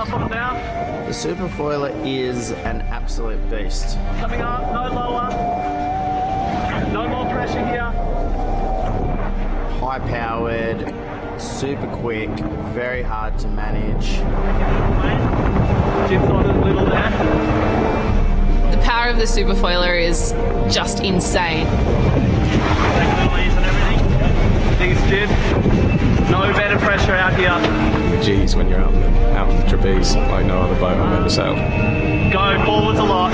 tough on now. The SuperFoiler is an absolute beast. Coming up, no lower. No more pressure here. High powered, super quick, very hard to manage. Jib's on a little there. The power of the SuperFoiler is just insane. Technicalities and everything. Thanks, Jib. No better pressure out here. G's when you're out in the trapeze, like no other boat I've ever sailed. Go forwards a lot.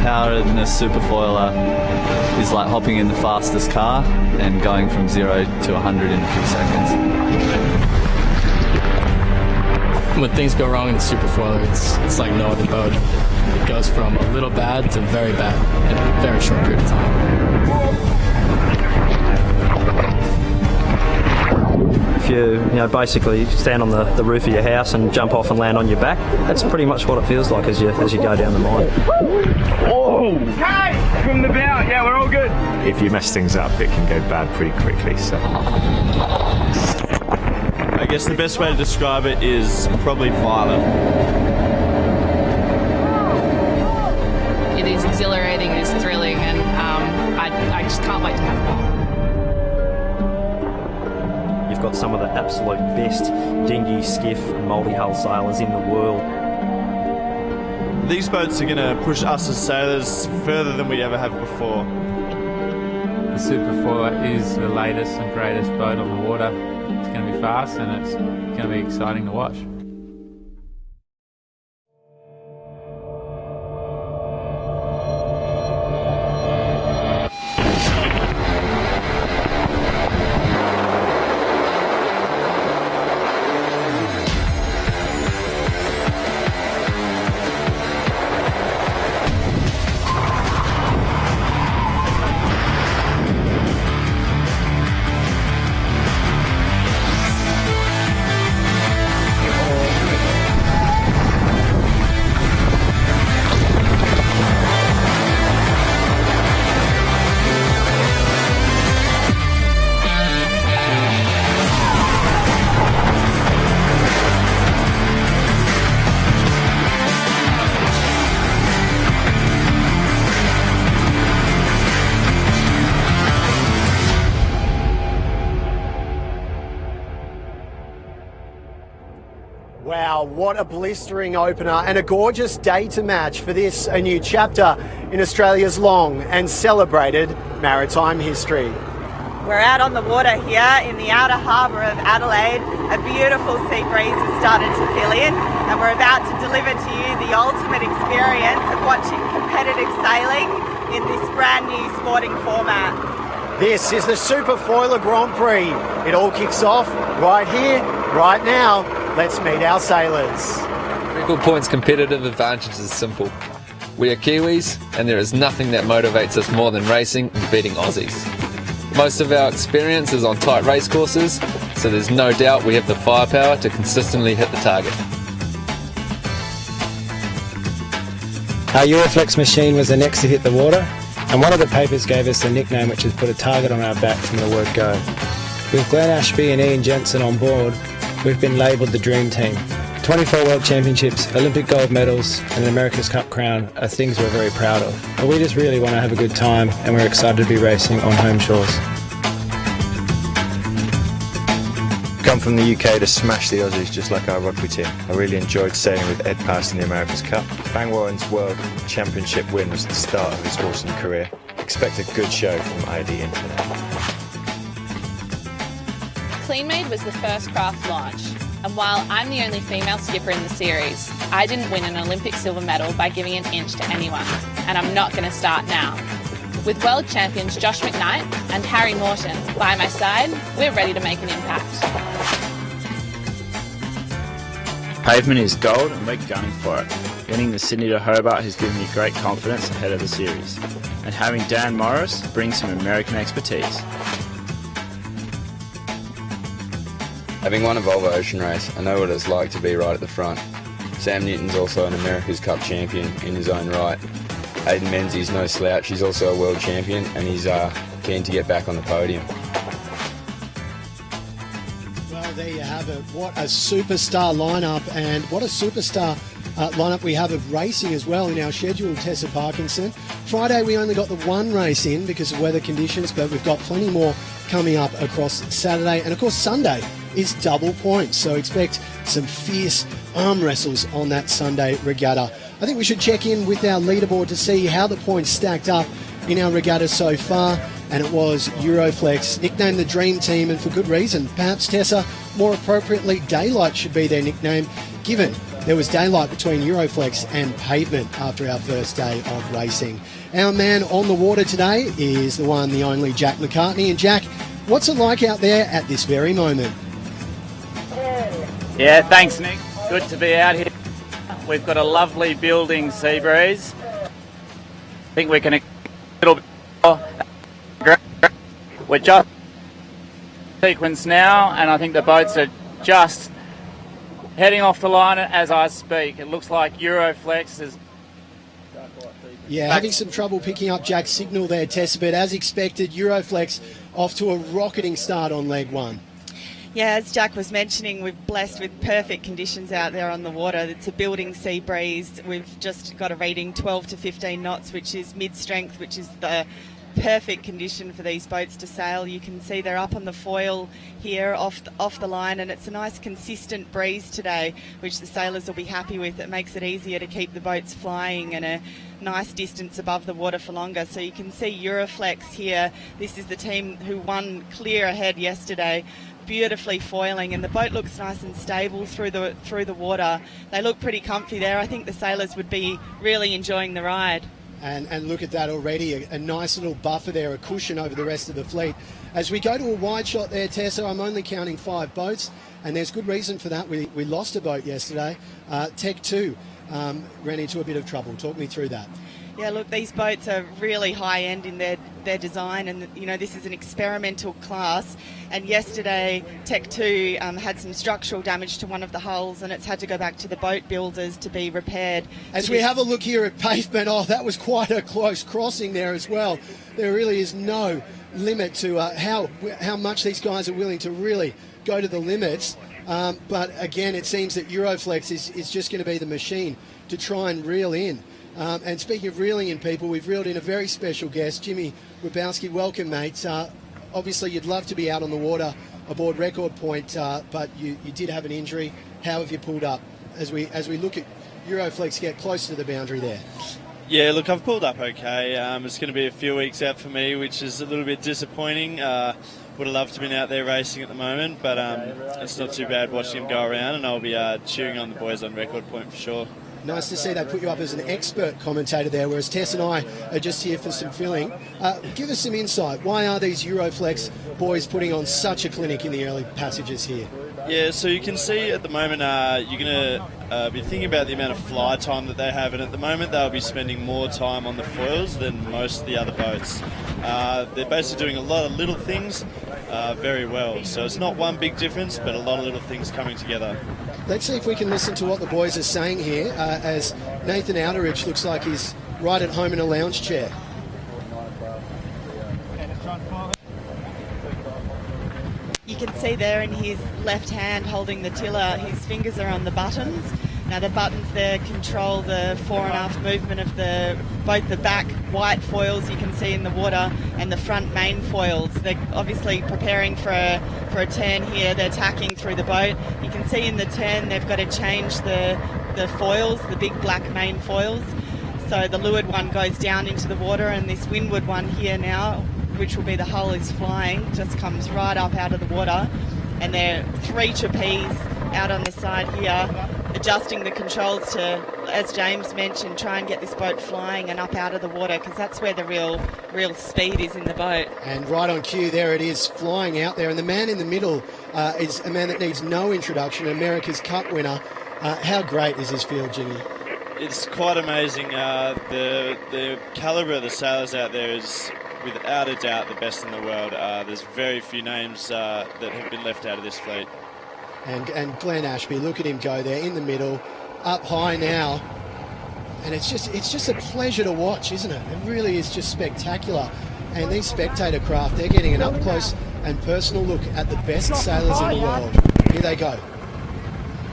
Power in the SuperFoiler is like hopping in the fastest car and going from 0 to 100 in a few seconds. When things go wrong in the SuperFoiler, it's like no other boat. It goes from a little bad to very bad in a very short period of time. If you basically stand on the roof of your house and jump off and land on your back, that's pretty much what it feels like as you go down the mine. Oh! Okay! From the bow, yeah, we're all good. If you mess things up, it can go bad pretty quickly. So I guess the best way to describe it is probably violent. It is exhilarating, it is thrilling, and I just can't wait to have it. You've got some of the absolute best dinghy, skiff and multi-hull sailors in the world. These boats are going to push us as sailors further than we ever have before. The SuperFoiler is the latest and greatest boat on the water. It's going to be fast and it's going to be exciting to watch. Wow, what a blistering opener and a gorgeous day to match for this, a new chapter in Australia's long and celebrated maritime history. We're out on the water here in the outer harbour of Adelaide. A beautiful sea breeze has started to fill in, and we're about to deliver to you the ultimate experience of watching competitive sailing in this brand new sporting format. This is the SuperFoiler Grand Prix. It all kicks off right here, right now. Let's meet our sailors. Record Point's competitive advantage is simple. We are Kiwis, and there is nothing that motivates us more than racing and beating Aussies. Most of our experience is on tight race courses, so there's no doubt we have the firepower to consistently hit the target. Our Euroflex machine was the next to hit the water, and one of the papers gave us a nickname which has put a target on our back from the word go. With Glenn Ashby and Ian Jensen on board, we've been labelled the Dream Team. 24 World Championships, Olympic gold medals and an America's Cup crown are things we're very proud of. But we just really want to have a good time and we're excited to be racing on home shores. Come from the UK to smash the Aussies just like our rugby team. I really enjoyed sailing with Ed Past in the America's Cup. Bang Warren's World Championship win was the start of his awesome career. Expect a good show from ID Internet. CleanMade was the first craft launch, and while I'm the only female skipper in the series, I didn't win an Olympic silver medal by giving an inch to anyone, and I'm not going to start now. With world champions Josh McKnight and Harry Morton by my side, we're ready to make an impact. Pavement is gold and we're gunning for it. Winning the Sydney to Hobart has given me great confidence ahead of the series, and having Dan Morris brings some American expertise. Having won a Volvo Ocean race, I know what it's like to be right at the front. Sam Newton's also an America's Cup champion in his own right. Hayden Menzies no slouch, he's also a world champion and he's keen to get back on the podium. Well, there you have it. it? What a superstar lineup, and what a superstar lineup we have of racing as well in our schedule, Tessa Parkinson. Friday we only got the one race in because of weather conditions, but we've got plenty more coming up across Saturday. And of course Sunday is double points, so expect some fierce arm wrestles on that Sunday regatta. I think we should check in with our leaderboard to see how the points stacked up in our regatta so far, and it was Euroflex, nicknamed the Dream Team, and for good reason. Perhaps, Tessa, more appropriately, Daylight should be their nickname, given there was daylight between Euroflex and Pavement after our first day of racing. Our man on the water today is the one, the only Jack McCartney. And Jack, what's it like out there at this very moment? Yeah, thanks, Nick. Good to be out here. We've got a lovely building sea breeze. I think we can a little bit more. We're just sequence now, and I think the boats are just heading off the line as I speak. It looks like Euroflex is... Yeah, having some trouble picking up Jack's signal there, Tessa, but as expected, Euroflex off to a rocketing start on leg one. Yeah, as Jack was mentioning, we're blessed with perfect conditions out there on the water. It's a building sea breeze. We've just got a rating 12 to 15 knots, which is mid-strength, which is the perfect condition for these boats to sail. You can see they're up on the foil here off the line, and it's a nice consistent breeze today, which the sailors will be happy with. It makes it easier to keep the boats flying and a nice distance above the water for longer. So you can see Euroflex here. This is the team who won clear ahead yesterday, beautifully foiling, and the boat looks nice and stable through the water. They look pretty comfy there. I think the sailors would be really enjoying the ride. And look at that already, a nice little buffer there, a cushion over the rest of the fleet. As we go to a wide shot there, Tessa, I'm only counting 5 boats, and there's good reason for that. We lost a boat yesterday. Tech 2 ran into a bit of trouble. Talk me through that. Yeah, look, these boats are really high-end in their design, and, you know, this is an experimental class. And yesterday, Tech 2 had some structural damage to one of the hulls, and it's had to go back to the boat builders to be repaired. As we have a look here at Pavement, that was quite a close crossing there as well. There really is no limit to how much these guys are willing to really go to the limits. But again, it seems that Euroflex is just going to be the machine to try and reel in. And speaking of reeling in people, we've reeled in a very special guest, Jimmy Grabowski. Welcome, mate. Obviously, you'd love to be out on the water aboard Record Point, but you did have an injury. How have you pulled up as we look at Euroflex get close to the boundary there? Yeah, look, I've pulled up okay. It's going to be a few weeks out for me, which is a little bit disappointing. Would have loved to have been out there racing at the moment, but it's not too bad watching him go around, and I'll be cheering on the boys on Record Point for sure. Nice to see they put you up as an expert commentator there, whereas Tess and I are just here for some filling. Give us some insight. Why are these Euroflex boys putting on such a clinic in the early passages here? Yeah, so you can see at the moment you're going to be thinking about the amount of fly time that they have, and at the moment they'll be spending more time on the foils than most of the other boats. They're basically doing a lot of little things very well, so it's not one big difference, but a lot of little things coming together. Let's see if we can listen to what the boys are saying here, as Nathan Outeridge looks like he's right at home in a lounge chair. You can see there in his left hand holding the tiller, his fingers are on the buttons. Now the buttons there control the fore and aft movement of both the back white foils you can see in the water and the front main foils. They're obviously preparing for a turn here. They're tacking through the boat. You can see in the turn they've got to change the foils, the big black main foils. So the leeward one goes down into the water, and this windward one here now, which will be the hull is flying, just comes right up out of the water. And there are 3 trapeze out on the side here, adjusting the controls to, as James mentioned, try and get this boat flying and up out of the water, because that's where the real speed is in the boat. And right on cue, there it is, flying out there. And the man in the middle is a man that needs no introduction, America's Cup winner. How great is this field, Jimmy? It's quite amazing. The calibre of the sailors out there is without a doubt the best in the world. There's very few names that have been left out of this fleet. And Glenn Ashby, look at him go there in the middle, up high now. And it's just a pleasure to watch, isn't it? It really is just spectacular. And these spectator craft, they're getting an up close and personal look at the best sailors in the world. Here they go.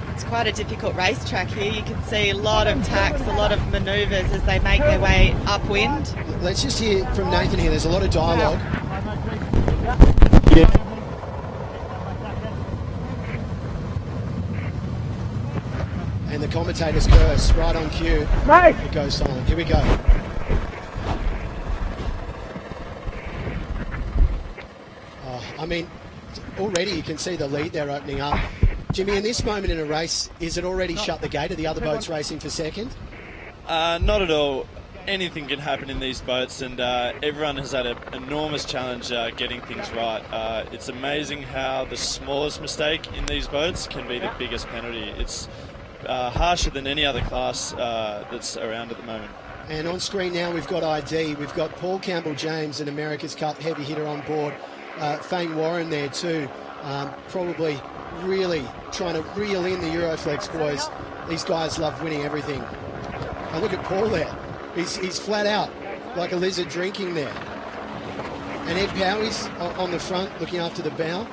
It's quite a difficult racetrack here. You can see a lot of tacks, a lot of manoeuvres as they make their way upwind. Let's just hear from Nathan here. There's a lot of dialogue. Yeah. And the commentator's curse right on cue. Mate. It goes silent. Here we go. I mean, already you can see the lead there opening up. Jimmy, in this moment in a race, is it already shut the gate? Are the other boats racing for second? Not at all. Anything can happen in these boats, and everyone has had an enormous challenge getting things right. It's amazing how the smallest mistake in these boats can be the biggest penalty. It's harsher than any other class that's around at the moment. And on screen now we've got ID. We've got Paul Campbell-James, an America's Cup heavy hitter on board. Fang Warren there too. Probably really trying to reel in the Euroflex boys. These guys love winning everything. And look at Paul there. He's flat out like a lizard drinking there. And Ed Powey's on the front looking after the bow.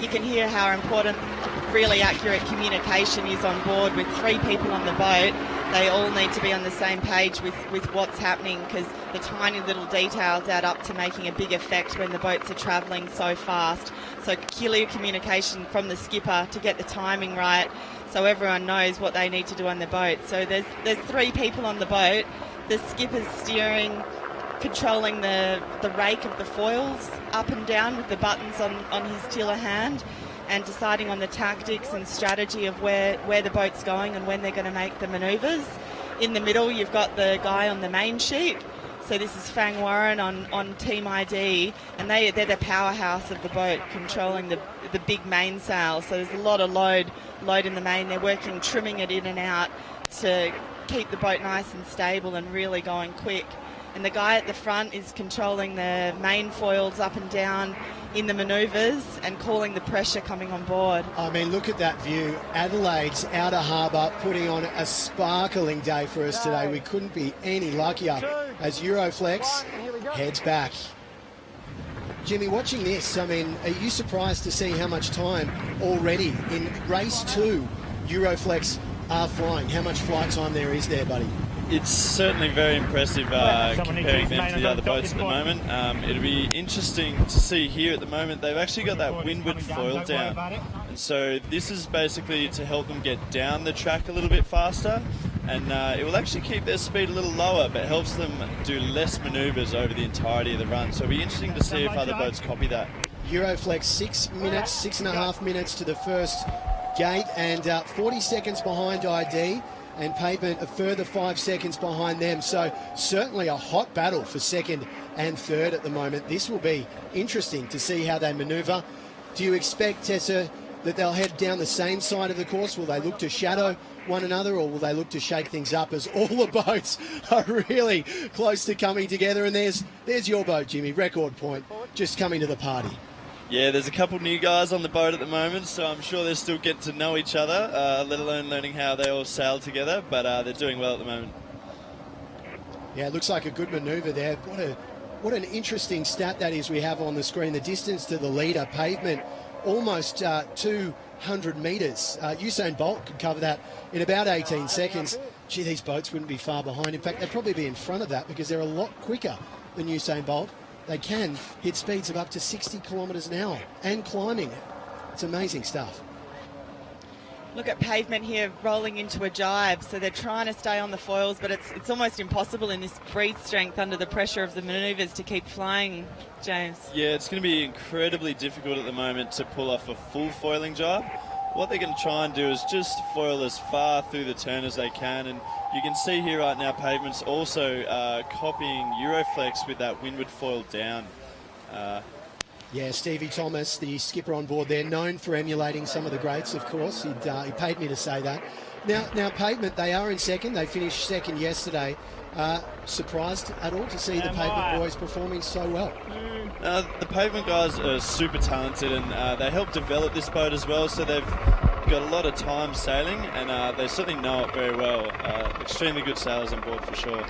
You can hear how important really accurate communication is on board with 3 people on the boat. They all need to be on the same page with what's happening, because the tiny little details add up to making a big effect when the boats are travelling so fast. So clear communication from the skipper to get the timing right, so everyone knows what they need to do on the boat. So there's 3 people on the boat. The skipper's steering, controlling the rake of the foils up and down with the buttons on his tiller hand, and deciding on the tactics and strategy of where the boat's going and when they're going to make the manoeuvres. In the middle, you've got the guy on the main sheet. So this is Fang Warren on Team ID, and they're the powerhouse of the boat, controlling the big mainsail. So there's a lot of load in the main. They're working, trimming it in and out to keep the boat nice and stable and really going quick. And the guy at the front is controlling the main foils up and down in the manoeuvres and calling the pressure coming on board. I mean, look at that view. Adelaide's outer harbour putting on a sparkling day for us today. We couldn't be any luckier as Euroflex heads back. Jimmy, watching this, I mean, are you surprised to see how much time already in race 2 Euroflex are flying? How much flight time there is there, buddy? It's certainly very impressive comparing them to the other boats at the moment. It'll be interesting to see here at the moment. They've actually got that windward foil down, and so this is basically to help them get down the track a little bit faster, and it will actually keep their speed a little lower, but helps them do less manoeuvres over the entirety of the run. So it'll be interesting to see if other boats copy that. Euroflex 6.5 minutes to the first gate, and 40 seconds behind ID. And Pavement a further 5 seconds behind them. So certainly a hot battle for second and third at the moment. This will be interesting to see how they manoeuvre. Do you expect, Tessa, that they'll head down the same side of the course? Will they look to shadow one another, or will they look to shake things up as all the boats are really close to coming together? And there's your boat, Jimmy, record point, just coming to the party. Yeah, there's a couple new guys on the boat at the moment, so I'm sure they're still getting to know each other, let alone learning how they all sail together, but they're doing well at the moment. Yeah, it looks like a good manoeuvre there. What an interesting stat that is we have on the screen. The distance to the leader, Pavement, almost 200 metres. Usain Bolt could cover that in about 18 seconds. Gee, these boats wouldn't be far behind. In fact, they'd probably be in front of that because they're a lot quicker than Usain Bolt. They can hit speeds of up to 60 kilometres an hour and climbing. It's amazing stuff. Look at Pavement here rolling into a jibe, so they're trying to stay on the foils, but it's almost impossible in this breathe strength under the pressure of the manoeuvres to keep flying, James. Yeah, it's going to be incredibly difficult at the moment to pull off a full foiling jibe. What they're going to try and do is just foil as far through the turn as they can, and you can see here right now Pavement's also copying Euroflex with that windward foil down. Yeah, Stevie Thomas, the skipper on board there, known for emulating some of the greats, of course. He paid me to say that. Now, Pavement, they are in second. They finished second yesterday. Surprised at all to see the Pavement boys performing so well? The Pavement guys are super talented, and they helped develop this boat as well, so they've got a lot of time sailing, and they certainly know it very well. Extremely good sailors on board for sure.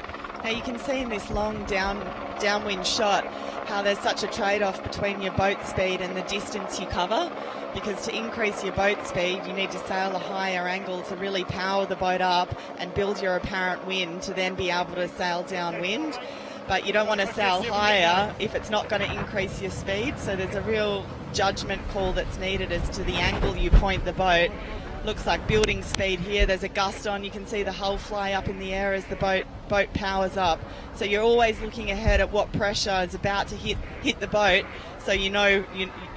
Now you can see in this long downwind shot how there's such a trade-off between your boat speed and the distance you cover, because to increase your boat speed you need to sail a higher angle to really power the boat up and build your apparent wind to then be able to sail downwind. But you don't want to sail higher if it's not going to increase your speed, so there's a real judgment call that's needed as to the angle you point the boat. Looks like building speed here. There's a gust on. You can see the hull fly up in the air as the boat powers up. So you're always looking ahead at what pressure is about to hit the boat. So you know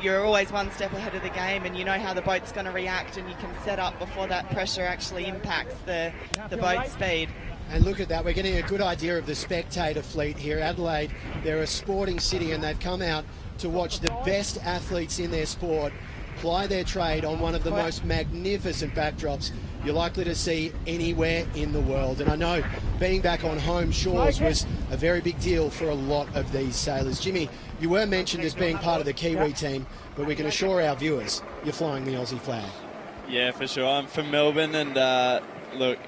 you're always one step ahead of the game, and you know how the boat's going to react, and you can set up before that pressure actually impacts the boat speed. And look at that, we're getting a good idea of the spectator fleet here. Adelaide, they're a sporting city, and they've come out to watch the best athletes in their sport ply their trade on one of the most magnificent backdrops you're likely to see anywhere in the world. And I know being back on home shores was a very big deal for a lot of these sailors. Jimmy, you were mentioned as being part of the Kiwi team, but we can assure our viewers you're flying the Aussie flag. Yeah, for sure. I'm from Melbourne, and look,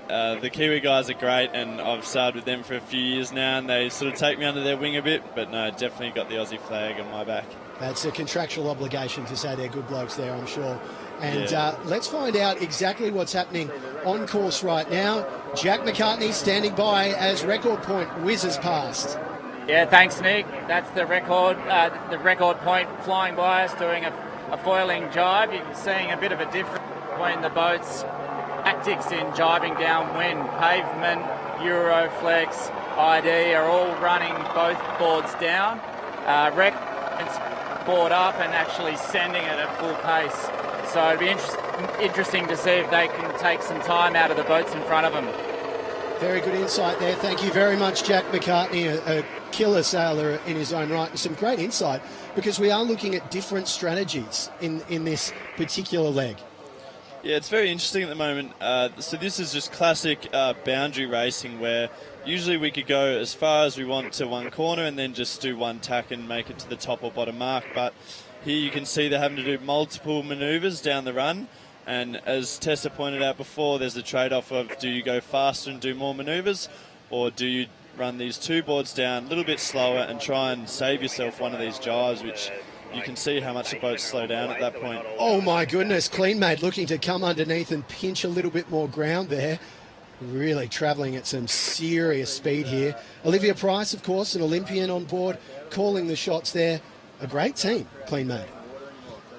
the Kiwi guys are great, and I've sailed with them for a few years now, and they sort of take me under their wing a bit, but no, definitely got the Aussie flag on my back. That's a contractual obligation to say they're good blokes there, I'm sure. And let's find out exactly what's happening on course right now. Jack McCartney standing by as record point whizzes past. Yeah, thanks, Nick. That's the record point flying by us, doing a foiling jibe. You're seeing a bit of a difference between the boats' tactics in jibing downwind. Pavement, Euroflex, ID are all running both boards down. Record's board up and actually sending it at full pace. So it'd be interesting to see if they can take some time out of the boats in front of them. Very good insight there. Thank you very much, Jack McCartney, a killer sailor in his own right, and some great insight, because we are looking at different strategies in this particular leg. Yeah, it's very interesting at the moment. So this is just classic boundary racing, where usually we could go as far as we want to one corner and then just do one tack and make it to the top or bottom mark. But here you can see they're having to do multiple manoeuvres down the run. And as Tessa pointed out before, there's a trade-off of, do you go faster and do more manoeuvres, or do you run these two boards down a little bit slower and try and save yourself one of these jives, which you can see how much the boats slow down at that point. Oh my goodness, Cleanmate looking to come underneath and pinch a little bit more ground there. Really travelling at some serious speed here. Olivia Price, of course, an Olympian on board, calling the shots there. A great team, Cleanmate.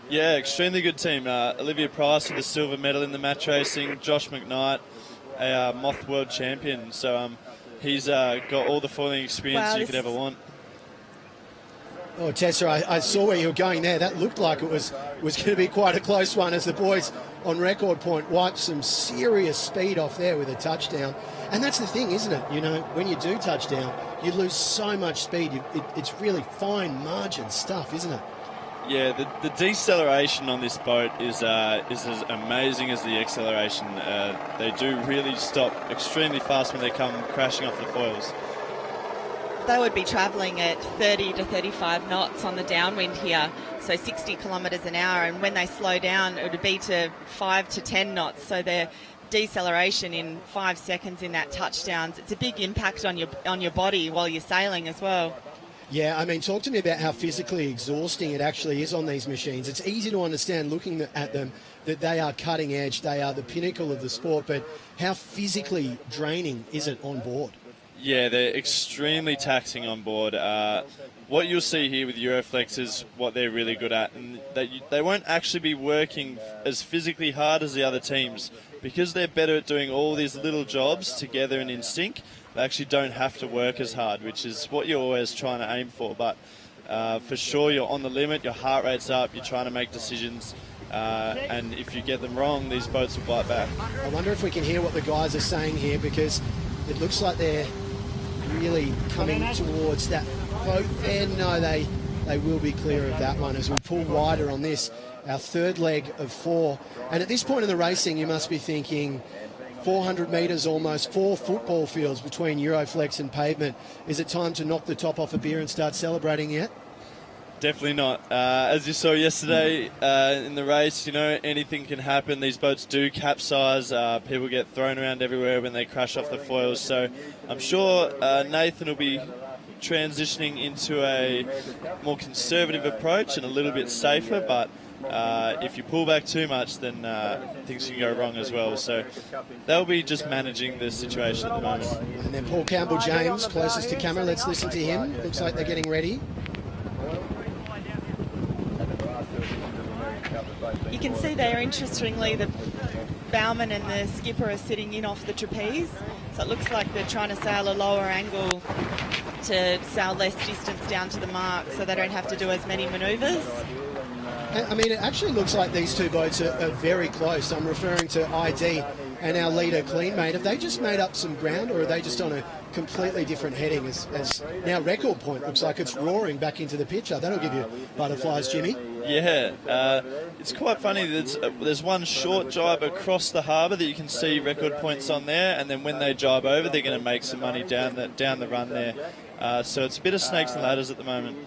Yeah, extremely good team. Olivia Price with the silver medal in the match racing. Josh McKnight, a Moth World Champion. So he's got all the foiling experience you could ever want. Oh, Tessa, I saw where you were going there. That looked like it was going to be quite a close one, as the boys on record point wiped some serious speed off there with a touchdown. And that's the thing, isn't it? You know, when you do touchdown, you lose so much speed. It's really fine margin stuff, isn't it? Yeah, the deceleration on this boat is as amazing as the acceleration. They do really stop extremely fast when they come crashing off the foils. They would be travelling at 30 to 35 knots on the downwind here, so 60 kilometres an hour, and when they slow down it would be to 5 to 10 knots, so their deceleration in 5 seconds in that touchdowns, it's a big impact on your body while you're sailing as well. Yeah, I mean, talk to me about how physically exhausting it actually is on these machines. It's easy to understand looking at them that they are cutting edge, they are the pinnacle of the sport, but how physically draining is it on board? Yeah, they're extremely taxing on board. What you'll see here with Euroflex is what they're really good at, and they won't actually be working as physically hard as the other teams, because they're better at doing all these little jobs together and in sync. They actually don't have to work as hard, which is what you're always trying to aim for. But for sure, you're on the limit, your heart rate's up, you're trying to make decisions, and if you get them wrong, these boats will bite back. I wonder if we can hear what the guys are saying here, because it looks like they're really coming towards that boat there. No, they will be clear of that one as we pull wider on this, our third leg of 4. And at this point in the racing, you must be thinking 400 metres almost, 4 football fields between Euroflex and Pavement. Is it time to knock the top off a beer and start celebrating yet? Definitely not. As you saw yesterday in the race, anything can happen. These boats do capsize. People get thrown around everywhere when they crash off the foils. So I'm sure Nathan will be transitioning into a more conservative approach and a little bit safer, but if you pull back too much, then things can go wrong as well. So they'll be just managing the situation at the moment. And then Paul Campbell-James, closest to camera. Let's listen to him. Looks like they're getting ready. You can see there, interestingly, the bowman and the skipper are sitting in off the trapeze. So it looks like they're trying to sail a lower angle to sail less distance down to the mark so they don't have to do as many manoeuvres. I mean, it actually looks like these two boats are very close. I'm referring to ID and our leader, Cleanmate. Have they just made up some ground, or are they just on a completely different heading? As now Record Point looks like it's roaring back into the picture. That'll give you butterflies, Jimmy. Yeah, it's quite funny. There's one short jibe across the harbour that you can see Record Points on there, and then when they jibe over, they're going to make some money down the run there. So it's a bit of snakes and ladders at the moment.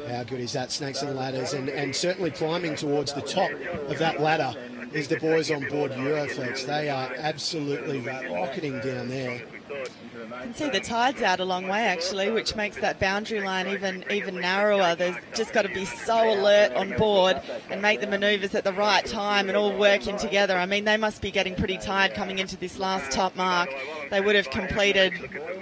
How good is that, snakes and ladders? And certainly climbing towards the top of that ladder is the boys on board Euroflex. They are absolutely rocketing down there. You can see the tide's out a long way, actually, which makes that boundary line even narrower. There's just got to be so alert on board and make the manoeuvres at the right time and all working together. I mean, they must be getting pretty tired coming into this last top mark. They would have completed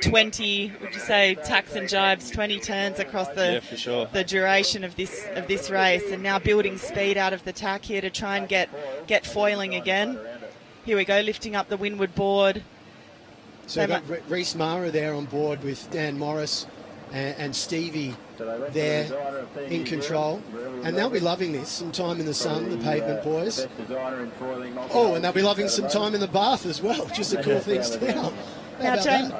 20, would you say, tacks and jibes, 20 turns across the duration of this race, and now building speed out of the tack here to try and get foiling again. Here we go, lifting up the windward board. So we've got Reese Mara there on board with Dan Morris and Stevie there in control. And they'll be loving this, some time in the sun, the Pavement boys. Oh, and they'll be loving some time in the bath as well, just to cool things down. Now, Jane,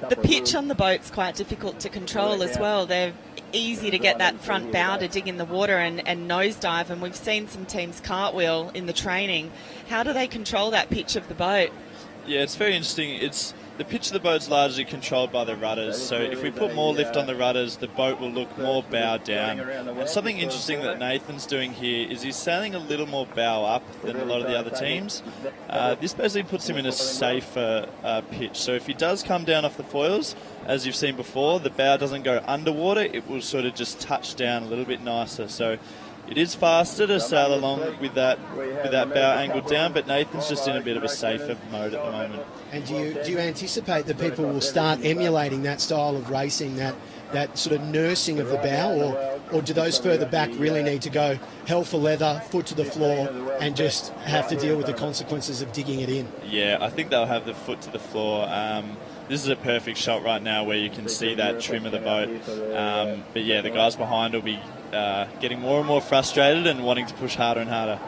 the pitch on the boat's quite difficult to control as well. They're easy to get that front bow to dig in the water and nosedive, and we've seen some teams cartwheel in the training. How do they control that pitch of the boat? Yeah, it's very interesting. The pitch of the boat's largely controlled by the rudders, so if we put more lift on the rudders, the boat will look more bow down. And something interesting that Nathan's doing here is he's sailing a little more bow up than a lot of the other teams. This basically puts him in a safer pitch. So if he does come down off the foils, as you've seen before, the bow doesn't go underwater, it will sort of just touch down a little bit nicer. So it is faster to sail along with that bow angled down, but Nathan's just in a bit of a safer mode at the moment. And do you anticipate that people will start emulating that style of racing, that sort of nursing of the bow, or do those further back really need to go hell for leather, foot to the floor, and just have to deal with the consequences of digging it in? Yeah, I think they'll have the foot to the floor. This is a perfect shot right now where you can see that trim of the boat. But yeah, the guys behind will be getting more and more frustrated and wanting to push harder and harder.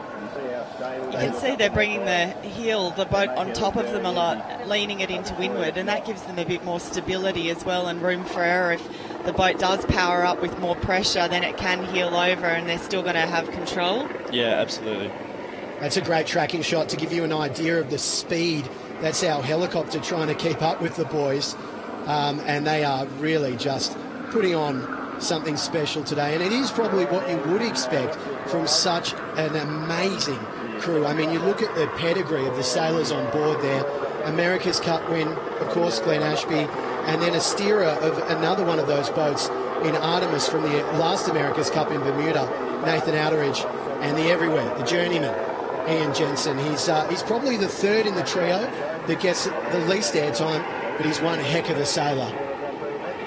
You can see they're bringing the boat on top of them a lot, leaning it into windward, and that gives them a bit more stability as well and room for error. If the boat does power up with more pressure, then it can heel over and they're still going to have control. Yeah, absolutely. That's a great tracking shot to give you an idea of the speed. That's our helicopter trying to keep up with the boys, and they are really just putting on something special today, and it is probably what you would expect from such an amazing crew. I mean, you look at the pedigree of the sailors on board there. America's Cup win, of course, Glenn Ashby, and then a steerer of another one of those boats in Artemis from the last America's Cup in Bermuda, Nathan Outeridge, and the everywhere, the journeyman, Ian Jensen. He's probably the third in the trio that gets the least airtime, but he's one heck of a sailor.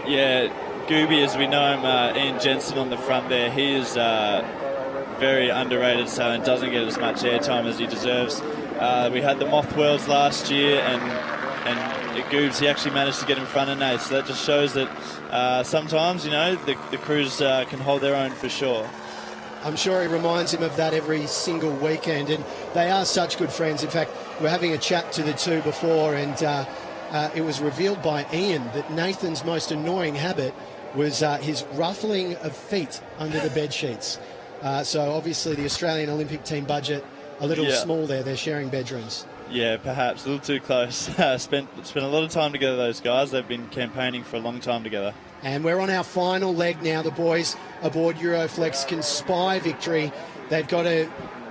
Yeah, Gooby, as we know him, Ian Jensen on the front there, he is very underrated sailor and doesn't get as much airtime as he deserves. We had the Moth Worlds last year, and Goobs, he actually managed to get in front of Nate, so that just shows that sometimes, the crews can hold their own for sure. I'm sure he reminds him of that every single weekend, and they are such good friends. In fact, we're having a chat to the two before, and it was revealed by Ian that Nathan's most annoying habit was his ruffling of feet under the bed sheets. So obviously the Australian Olympic team budget a little small there. They're sharing bedrooms. Yeah, perhaps a little too close. Spent a lot of time together, those guys. They've been campaigning for a long time together. And we're on our final leg now. The boys aboard Euroflex can spy victory. They've got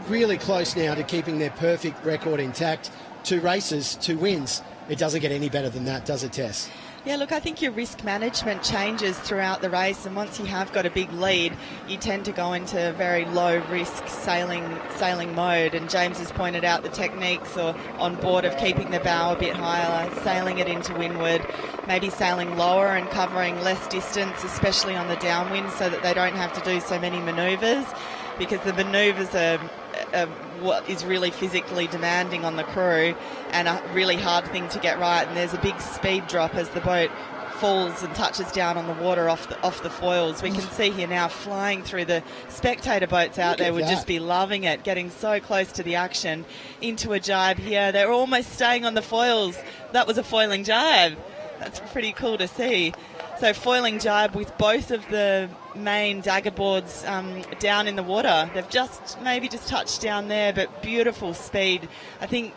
really close now to keeping their perfect record intact. 2 races, 2 wins. It doesn't get any better than that, does it, Tess? Yeah, look, I think your risk management changes throughout the race, and once you have got a big lead, you tend to go into very low-risk sailing mode. And James has pointed out the techniques or on board of keeping the bow a bit higher, sailing it into windward, maybe sailing lower and covering less distance, especially on the downwind, so that they don't have to do so many manoeuvres, because the manoeuvres are what is really physically demanding on the crew and a really hard thing to get right. And there's a big speed drop as the boat falls and touches down on the water off the foils. We can see here now flying through the spectator boats out there would just be loving it, getting so close to the action. Into a jibe here. They're almost staying on the foils. That was a foiling jibe. That's pretty cool to see. So foiling jibe with both of the main dagger boards down in the water. They've maybe just touched down there, but beautiful speed. I think,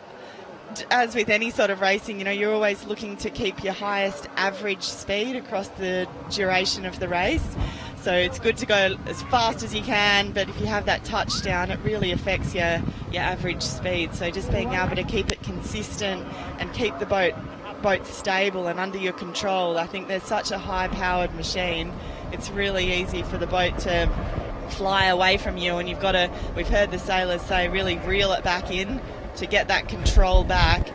as with any sort of racing, you're always looking to keep your highest average speed across the duration of the race. So it's good to go as fast as you can, but if you have that touchdown, it really affects your average speed. So just being able to keep it consistent and keep the boat stable and under your control. I think there's such a high-powered machine. It's really easy for the boat to fly away from you, and we've heard the sailors say, really reel it back in to get that control back,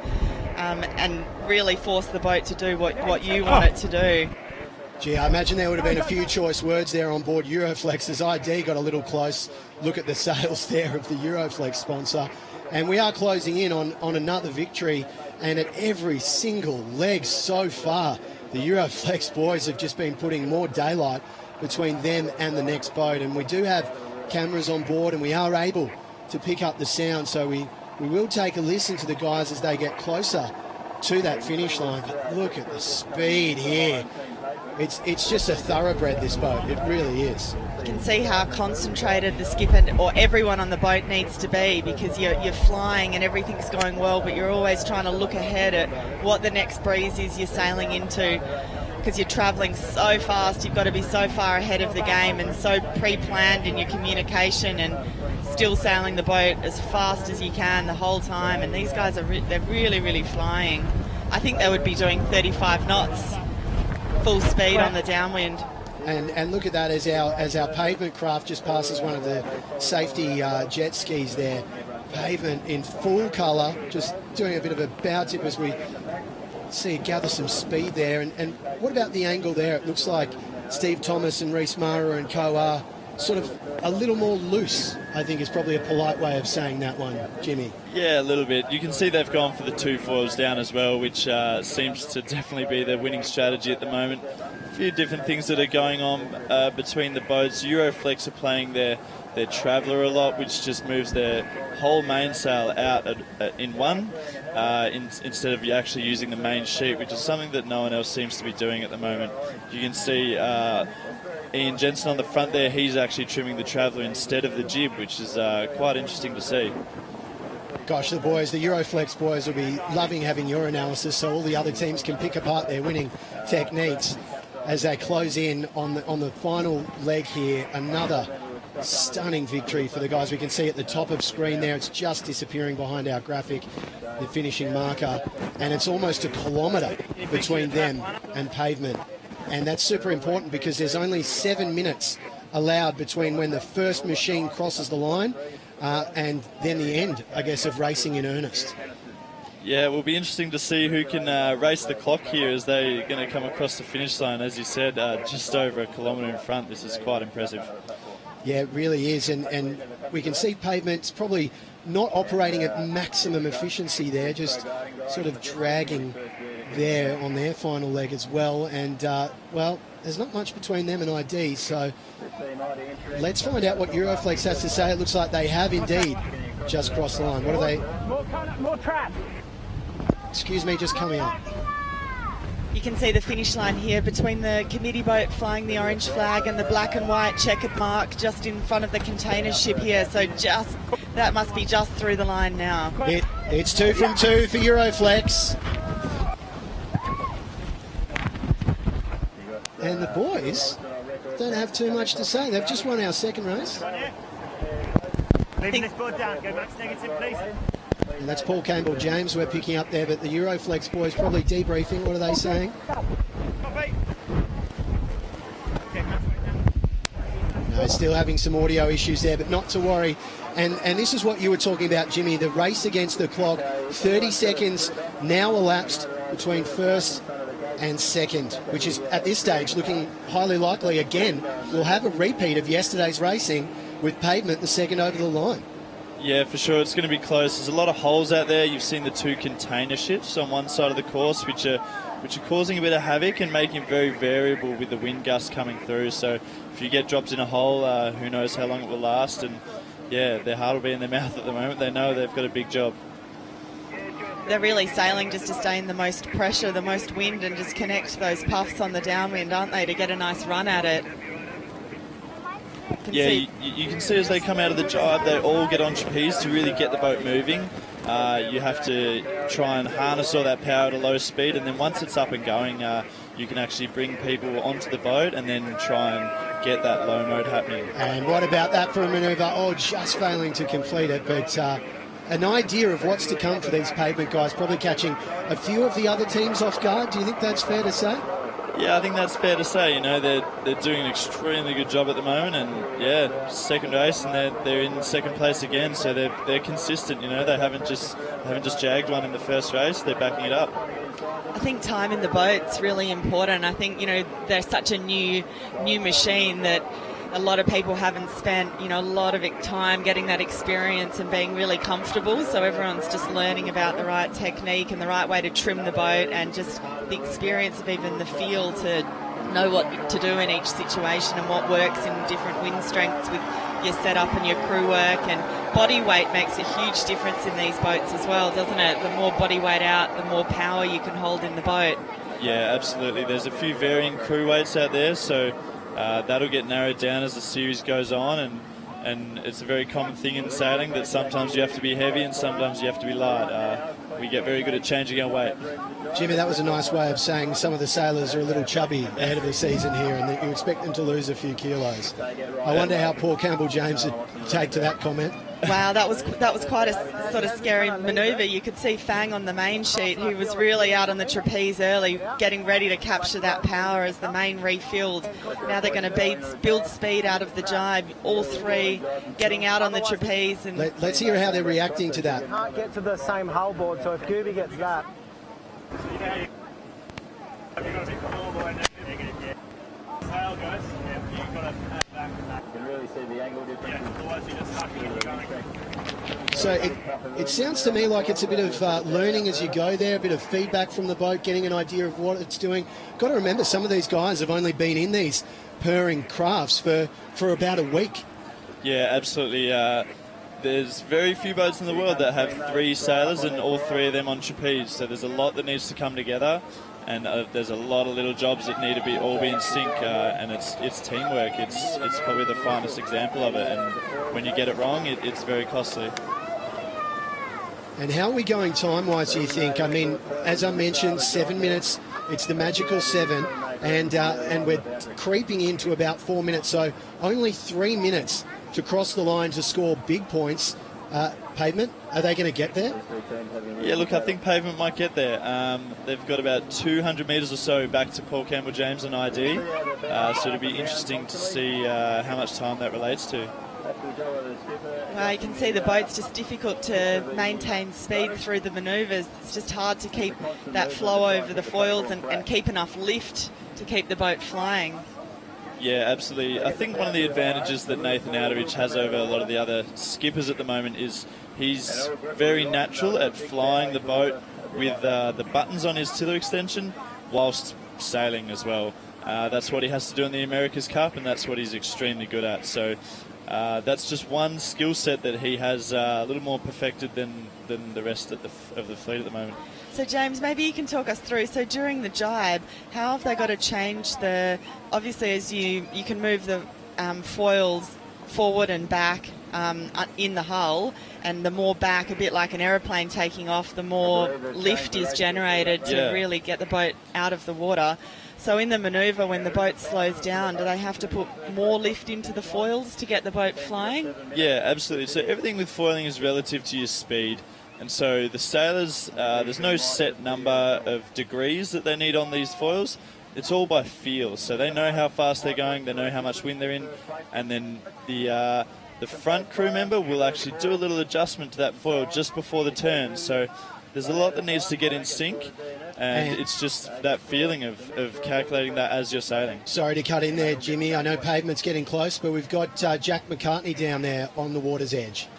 and really force the boat to do what you want it to do. Gee, I imagine there would have been a few choice words there on board Euroflex as ID got a little close look at the sails there of the Euroflex sponsor. And we are closing in on another victory, and at every single leg so far, the Euroflex boys have just been putting more daylight between them and the next boat. And we do have cameras on board, and we are able to pick up the sound, so we will take a listen to the guys as they get closer to that finish line. But look at the speed here. It's just a thoroughbred, this boat. It really is. You can see how concentrated the skipper or everyone on the boat needs to be, because you're flying and everything's going well, but you're always trying to look ahead at what the next breeze is you're sailing into, because you're travelling so fast. You've got to be so far ahead of the game and so pre-planned in your communication, and still sailing the boat as fast as you can the whole time. And these guys they're really, really flying. I think they would be doing 35 knots full speed on the downwind. And look at that as our Pavement craft just passes one of the safety jet skis there. Pavement in full colour, just doing a bit of a bow tip as we see it gather some speed there. And what about the angle there? It looks like Steve Thomas and Reese Mara and co are sort of a little more loose, I think is probably a polite way of saying that one, Jimmy. Yeah, a little bit. You can see they've gone for the 2 foils down as well, which seems to definitely be their winning strategy at the moment. A few different things that are going on between the boats. Euroflex are playing their Traveller a lot, which just moves their whole mainsail out in one instead of actually using the main sheet, which is something that no one else seems to be doing at the moment. You can see Ian Jensen on the front there. He's actually trimming the Traveller instead of the jib, which is quite interesting to see. Gosh, the Euroflex boys will be loving having your analysis, so all the other teams can pick apart their winning techniques as they close in on the final leg here. Another stunning victory for the guys. We can see at the top of screen there, it's just disappearing behind our graphic, the finishing marker, and it's almost a kilometre between them and Pavement. And that's super important because there's only 7 minutes allowed between when the first machine crosses the line and then the end, I guess, of racing in earnest. Yeah, it will be interesting to see who can race the clock here as they're going to come across the finish line. As you said, just over a kilometre in front. This is quite impressive. Yeah, it really is. And we can see Pavement's probably not operating at maximum efficiency there, just sort of dragging there on their final leg as well. And, well, there's not much between them and ID, so let's find out what Euroflex has to say. It looks like they have indeed just crossed the line. What are they? More trap. Excuse me, just coming up. You can see the finish line here between the committee boat flying the orange flag and the black and white checkered mark just in front of the container ship here. So that must be just through the line now. It's 2 from 2 for Euroflex. And the boys don't have too much to say. They've just won our second race. Leaving this board down. Go max negative, please. And that's Paul Campbell-James we're picking up there, but the Euroflex boys probably debriefing. What are they saying? No, still having some audio issues there, but not to worry. And this is what you were talking about, Jimmy, the race against the clock. 30 seconds now elapsed between first and second, which is at this stage looking highly likely again. We'll have a repeat of yesterday's racing with Pavement the second over the line. Yeah, for sure. It's going to be close. There's a lot of holes out there. You've seen the 2 container ships on one side of the course, which are causing a bit of havoc and making it very variable with the wind gusts coming through. So if you get dropped in a hole, who knows how long it will last. And yeah, their heart will be in their mouth at the moment. They know they've got a big job. They're really sailing just to stay in the most pressure, the most wind, and just connect those puffs on the downwind, aren't they, to get a nice run at it. Yeah, you can see as they come out of the jibe, they all get on trapeze to really get the boat moving. You have to try and harness all that power at a low speed, and then once it's up and going, you can actually bring people onto the boat and then try and get that low mode happening. And what about that for a manoeuvre? Oh, just failing to complete it, but an idea of what's to come for these Pavement guys, probably catching a few of the other teams off guard. Do you think that's fair to say? Yeah, I think that's fair to say. You know, they're doing an extremely good job at the moment, and yeah, second race and they're in second place again. So they're consistent. You know, they haven't just jagged one in the first race. They're backing it up. I think time in the boat's really important. I think, you know, they're such a new machine that a lot of people haven't spent, you know, a lot of time getting that experience and being really comfortable. So everyone's just learning about the right technique and the right way to trim the boat, and just the experience of even the feel to know what to do in each situation and what works in different wind strengths with your setup and your crew work. And body weight makes a huge difference in these boats as well, doesn't it? The more body weight out, the more power you can hold in the boat. Yeah, absolutely. There's a few varying crew weights out there, so that'll get narrowed down as the series goes on, and it's a very common thing in sailing that sometimes you have to be heavy and sometimes you have to be light. We get very good at changing our weight. Jimmy, that was a nice way of saying some of the sailors are a little chubby ahead of the season here, and that you expect them to lose a few kilos. I wonder how Paul Campbell-James would take to that comment. Wow, that was quite a sort of scary manoeuvre. You could see Fang on the main sheet, who was really out on the trapeze early, getting ready to capture that power as the main refilled. Now they're going to build speed out of the jibe, all three getting out on the trapeze. And let's hear how they're reacting to that. Can't get to the same hull board, so if Gooby gets that. So it sounds to me like it's a bit of learning as you go there, a bit of feedback from the boat, getting an idea of what it's doing. Got to remember, some of these guys have only been in these purring crafts for about a week. Yeah, absolutely. There's very few boats in the world that have 3 sailors and all 3 of them on trapeze. So there's a lot that needs to come together, and there's a lot of little jobs that need to be all be in sync. And it's teamwork. It's probably the finest example of it. And when you get it wrong, it's very costly. And how are we going time-wise, do you think? I mean, as I mentioned, 7 minutes. It's the magical 7, and we're creeping into about 4 minutes. So only 3 minutes to cross the line to score big points. Pavement, are they going to get there? Yeah, look, I think Pavement might get there. They've got about 200 metres or so back to Paul Campbell-James on ID. So it'll be interesting to see how much time that relates to. Well, you can see the boat's just difficult to maintain speed through the manoeuvres. It's just hard to keep that flow over the foils and keep enough lift to keep the boat flying. Yeah, absolutely. I think one of the advantages that Nathan Outteridge has over a lot of the other skippers at the moment is he's very natural at flying the boat with the buttons on his tiller extension whilst sailing as well. That's what he has to do in the America's Cup, and that's what he's extremely good at. So that's just one skill set that he has a little more perfected than the rest of the fleet at the moment. So James, maybe you can talk us through, so during the jibe, how have they got to change obviously as you can move the foils forward and back in the hull, and the more back, a bit like an aeroplane taking off, the more lift is generated to really get the boat out of the water. So in the manoeuvre, when the boat slows down, do they have to put more lift into the foils to get the boat flying? Yeah, absolutely. So everything with foiling is relative to your speed. And so the sailors, there's no set number of degrees that they need on these foils. It's all by feel. So they know how fast they're going, they know how much wind they're in, and then the front crew member will actually do a little adjustment to that foil just before the turn. So there's a lot that needs to get in sync, and it's just that feeling of calculating that as you're sailing. Sorry to cut in there, Jimmy. I know Pavement's getting close, but we've got Jack McCartney down there on the water's edge.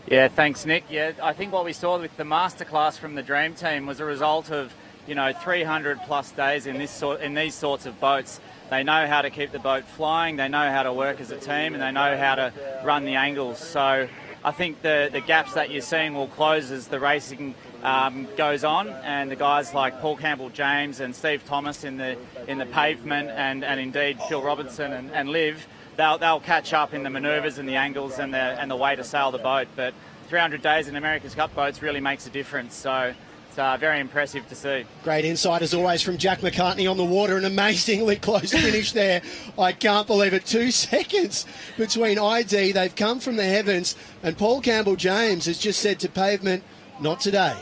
Yeah, thanks, Nick. Yeah, I think what we saw with the masterclass from the Dream Team was a result of 300 plus days in these sorts of boats. They know how to keep the boat flying, they know how to work as a team, and they know how to run the angles. So I think the gaps that you're seeing will close as the racing goes on, and the guys like Paul Campbell-James and Steve Thomas in the Pavement, and indeed Phil Robertson and Liv, they'll catch up in the manoeuvres and the angles and the way to sail the boat. But 300 days in America's Cup boats really makes a difference. So it's very impressive to see. Great insight as always from Jack McCartney on the water. An amazingly close finish there. I can't believe it. 2 seconds between ID. They've come from the heavens, and Paul Campbell-James has just said to Pavement, not today.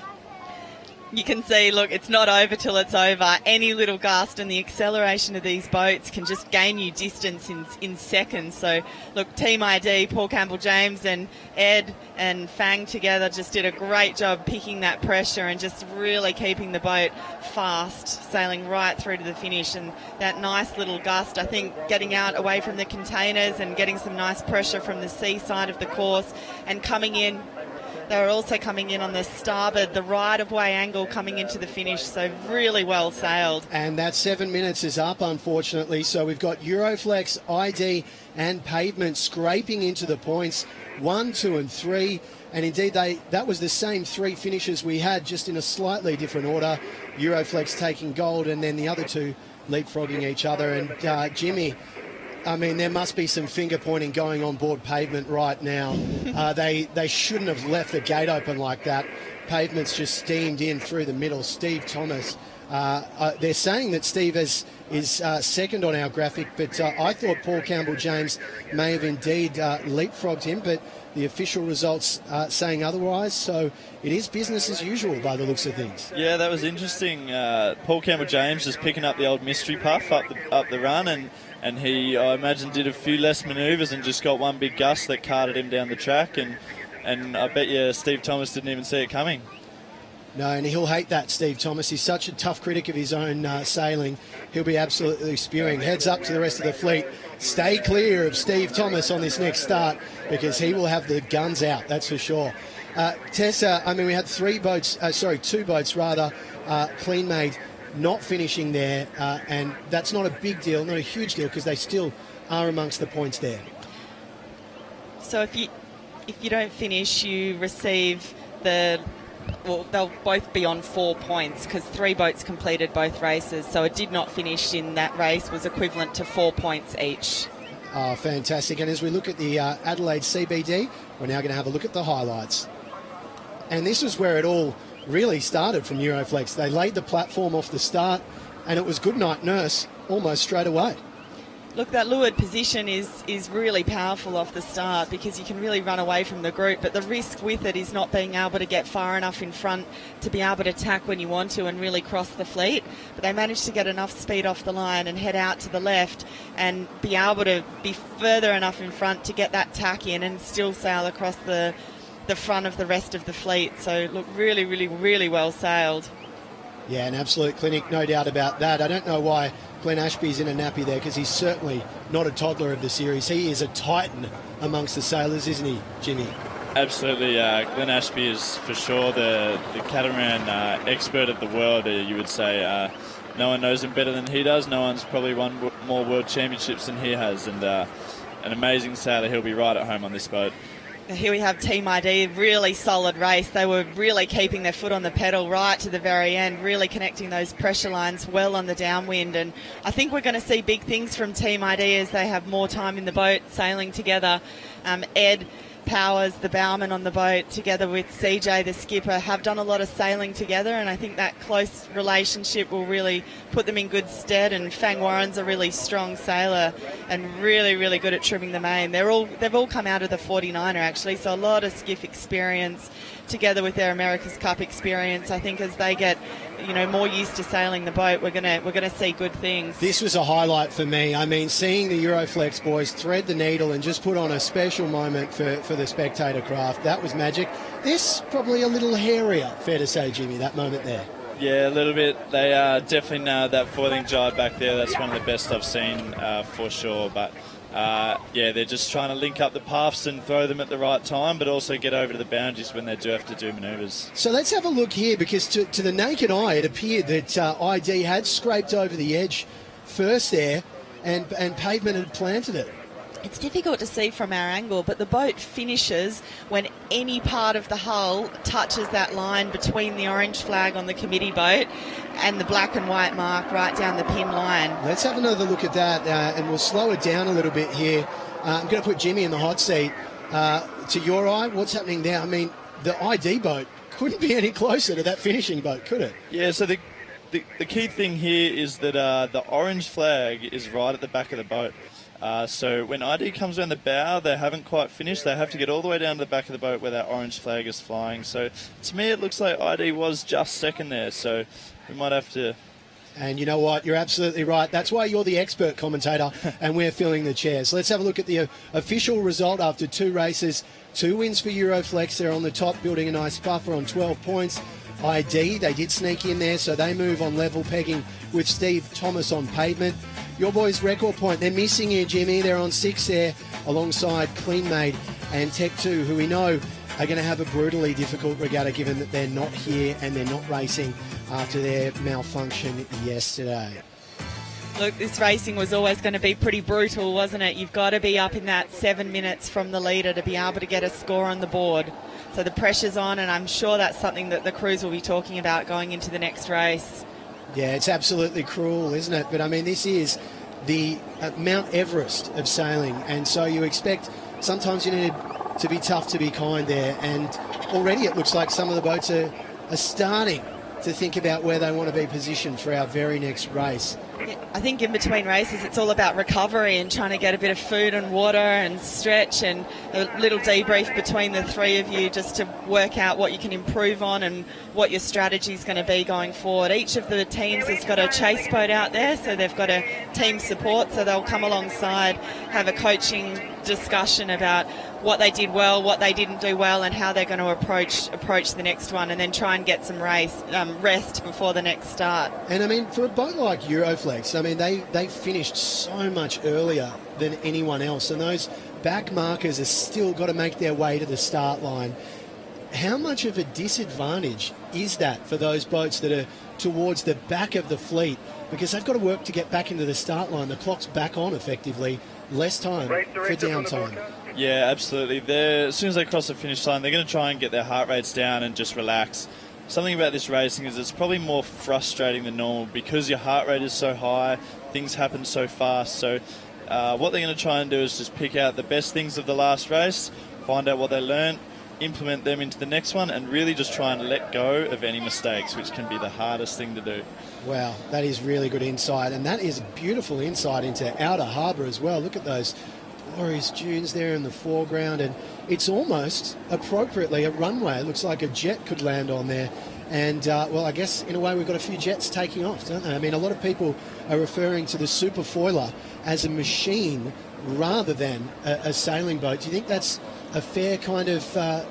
You can see, look, it's not over till it's over. Any little gust and the acceleration of these boats can just gain you distance in seconds. So, look, Team ID, Paul Campbell-James and Ed and Fang together just did a great job picking that pressure and just really keeping the boat fast, sailing right through to the finish. And that nice little gust, I think, getting out away from the containers and getting some nice pressure from the sea side of the course and coming in. They were also coming in on the starboard, the right-of-way angle coming into the finish, so really well sailed. And that 7 minutes is up, unfortunately, so we've got Euroflex, ID and Pavement scraping into the points, 1, 2 and 3, and indeed that was the same 3 finishes we had, just in a slightly different order. Euroflex taking gold, and then the other 2 leapfrogging each other. And Jimmy, I mean, there must be some finger-pointing going on board Pavement right now. They shouldn't have left the gate open like that. Pavement's just steamed in through the middle. Steve Thomas, they're saying that Steve is second on our graphic, but I thought Paul Campbell-James may have indeed leapfrogged him, but the official results saying otherwise, so it is business as usual by the looks of things. Yeah, that was interesting. Paul Campbell-James just picking up the old mystery puff up the run, and he, I imagine, did a few less manoeuvres and just got one big gust that carted him down the track, and I bet you Steve Thomas didn't even see it coming. No, and he'll hate that, Steve Thomas. He's such a tough critic of his own sailing. He'll be absolutely spewing. Heads up to the rest of the fleet. Stay clear of Steve Thomas on this next start, because he will have the guns out, that's for sure. Tessa, I mean, we had 2 boats clean-made, not finishing there, and that's not a big deal, not a huge deal, because they still are amongst the points there. So if you don't finish, you receive they'll both be on 4 points, because 3 boats completed both races, so it did not finish in that race was equivalent to 4 points each. Oh, fantastic. And as we look at the Adelaide CBD, we're now going to have a look at the highlights. And this is where it all really started from Euroflex. They laid the platform off the start, and it was good night nurse almost straight away. Look, that leeward position is really powerful off the start, because you can really run away from the group, but the risk with it is not being able to get far enough in front to be able to tack when you want to and really cross the fleet. But they managed to get enough speed off the line and head out to the left and be able to be further enough in front to get that tack in and still sail across the front of the rest of the fleet. So look, really, really, really well sailed. Yeah, an absolute clinic, no doubt about that. I don't know why Glenn Ashby's in a nappy there, because he's certainly not a toddler of the series. He is a titan amongst the sailors, isn't he, Jimmy? Absolutely. Glenn Ashby is for sure the catamaran expert of the world, you would say. No one knows him better than he does. No one's probably won more world championships than he has. And an amazing sailor. He'll be right at home on this boat. Here we have Team ID, really solid race. They were really keeping their foot on the pedal right to the very end, really connecting those pressure lines well on the downwind. And I think we're going to see big things from Team ID as they have more time in the boat sailing together. Ed Powers, the bowman on the boat, together with CJ, the skipper, have done a lot of sailing together, and I think that close relationship will really put them in good stead. And Fang Warren's a really strong sailor and really, really good at trimming the main. They've all come out of the 49er actually, so a lot of skiff experience together with their America's Cup experience. I think as they get more used to sailing the boat, we're gonna see good things. This was a highlight for me. I mean, seeing the Euroflex boys thread the needle and just put on a special moment for the spectator craft, that was magic. This probably a little hairier, fair to say, Jimmy, that moment there. Yeah, a little bit. They definitely nailed that foiling jibe back there. That's one of the best I've seen for sure. But they're just trying to link up the paths and throw them at the right time, but also get over to the boundaries when they do have to do manoeuvres. So let's have a look here, because to the naked eye, it appeared that ID had scraped over the edge first there, and Pavement had planted it. It's difficult to see from our angle, but the boat finishes when any part of the hull touches that line between the orange flag on the committee boat and the black and white mark right down the pin line. Let's have another look at that, and we'll slow it down a little bit here. I'm going to put Jimmy in the hot seat. To your eye, what's happening there? I mean, the ID boat couldn't be any closer to that finishing boat, could it? Yeah, so the key thing here is that the orange flag is right at the back of the boat. So when ID comes around the bow, they haven't quite finished. They have to get all the way down to the back of the boat where that orange flag is flying. So to me, it looks like ID was just second there. So we might have to... And you know what? You're absolutely right. That's why you're the expert commentator and we're filling the chairs. Let's have a look at the official result after 2 races. 2 wins for Euroflex. They're on the top, building a nice buffer on 12 points. ID, they did sneak in there, so they move on level pegging with Steve Thomas on Pavement. Your boys' record point, they're missing here, Jimmy. They're on 6 there alongside Cleanmade and Tech 2, who we know are going to have a brutally difficult regatta given that they're not here and they're not racing after their malfunction yesterday. Look, this racing was always going to be pretty brutal, wasn't it? You've got to be up in that 7 minutes from the leader to be able to get a score on the board. So the pressure's on, and I'm sure that's something that the crews will be talking about going into the next race. Yeah, it's absolutely cruel, isn't it? But I mean, this is the Mount Everest of sailing, and so you expect sometimes you need to be tough to be kind there. And already it looks like some of the boats are starting to think about where they want to be positioned for our very next race. Yeah, I think in between races it's all about recovery and trying to get a bit of food and water and stretch, and a little debrief between the 3 of you just to work out what you can improve on and what your strategy is going to be going forward. Each of the teams has got a chase boat out there, so they've got a team support, so they'll come alongside, have a coaching discussion about what they did well, what they didn't do well, and how they're going to approach the next one, and then try and get some rest before the next start. And I mean, for a boat like Euroflex, I mean, they finished so much earlier than anyone else, and those back markers have still got to make their way to the start line. How much of a disadvantage is that for those boats that are towards the back of the fleet? Because they've got to work to get back into the start line. The clock's back on effectively. Less time for downtime. Yeah, absolutely. As soon as they cross the finish line, they're going to try and get their heart rates down and just relax. Something about this racing is it's probably more frustrating than normal because your heart rate is so high, things happen so fast. So what they're going to try and do is just pick out the best things of the last race, find out what they learned, implement them into the next one, and really just try and let go of any mistakes, which can be the hardest thing to do. Wow, that is really good insight, and that is a beautiful insight into Outer Harbour as well. Look at those glorious dunes there in the foreground, and it's almost appropriately a runway. It looks like a jet could land on there. And, well, I guess in a way we've got a few jets taking off, don't they? I mean, a lot of people are referring to the SuperFoiler as a machine rather than a sailing boat. Do you think that's a fair kind of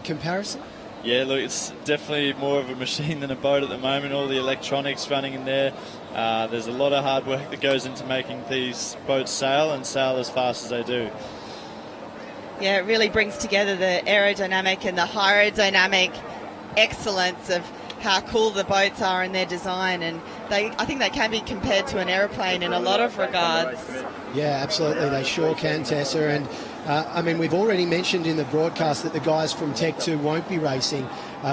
comparison? Yeah, look, it's definitely more of a machine than a boat at the moment. All the electronics running in there. There's a lot of hard work that goes into making these boats sail and sail as fast as they do. Yeah, it really brings together the aerodynamic and the hydrodynamic excellence of how cool the boats are in their design, and I think they can be compared to an aeroplane in a lot of regards. Yeah, absolutely, they sure can, Tessa. And I mean, we've already mentioned in the broadcast that the guys from Tech 2 won't be racing,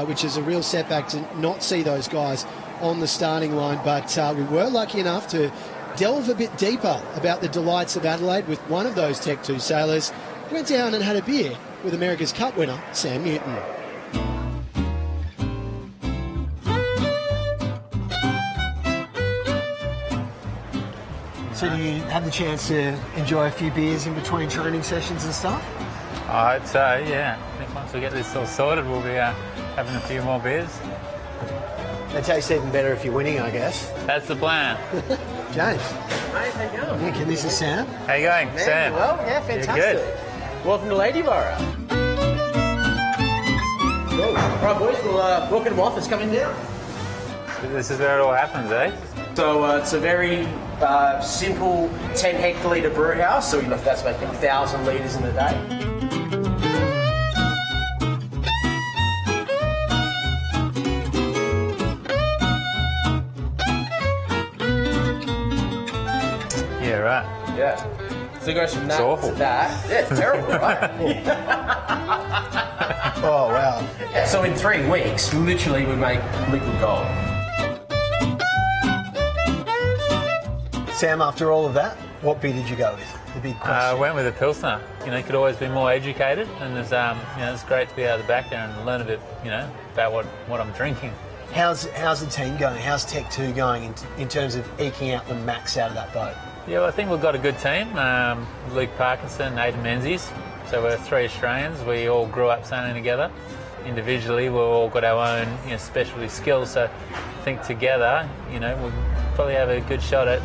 which is a real setback to not see those guys on the starting line. But we were lucky enough to delve a bit deeper about the delights of Adelaide with one of those Tech 2 sailors. Went down and had a beer with America's Cup winner, Sam Newton. So do you have the chance to enjoy a few beers in between training sessions and stuff? I'd say, yeah. I think once we get this all sorted, we'll be having a few more beers. They taste even better if you're winning, I guess. That's the plan. James. Mate, how you going? Nick, and this is Sam. How you going, Man, Sam? well, yeah, fantastic. Good. Welcome to Ladyborough. Cool. Right, boys, we'll welcome them off. It's coming down. So this is where it all happens, eh? So it's a very simple 10 hectolitre brew house. So that's making 1,000 litres in a day. Yeah, right. Yeah. So it goes from that awful. to that. Yeah, it's terrible, right? Oh, wow. Yeah, so in 3 weeks, literally we make liquid gold. Sam, after all of that, what beer did you go with? The big question. I went with a Pilsner. You know, you could always be more educated, and there's, it's great to be out of the back there and learn a bit, about what I'm drinking. How's the team going? How's Tech 2 going in terms of eking out the max out of that boat? Yeah, well, I think we've got a good team. Luke Parkinson, Aidan Menzies. So we're 3 Australians. We all grew up sailing together. Individually, we've all got our own, specialty skills. So I think together, we'll probably have a good shot at,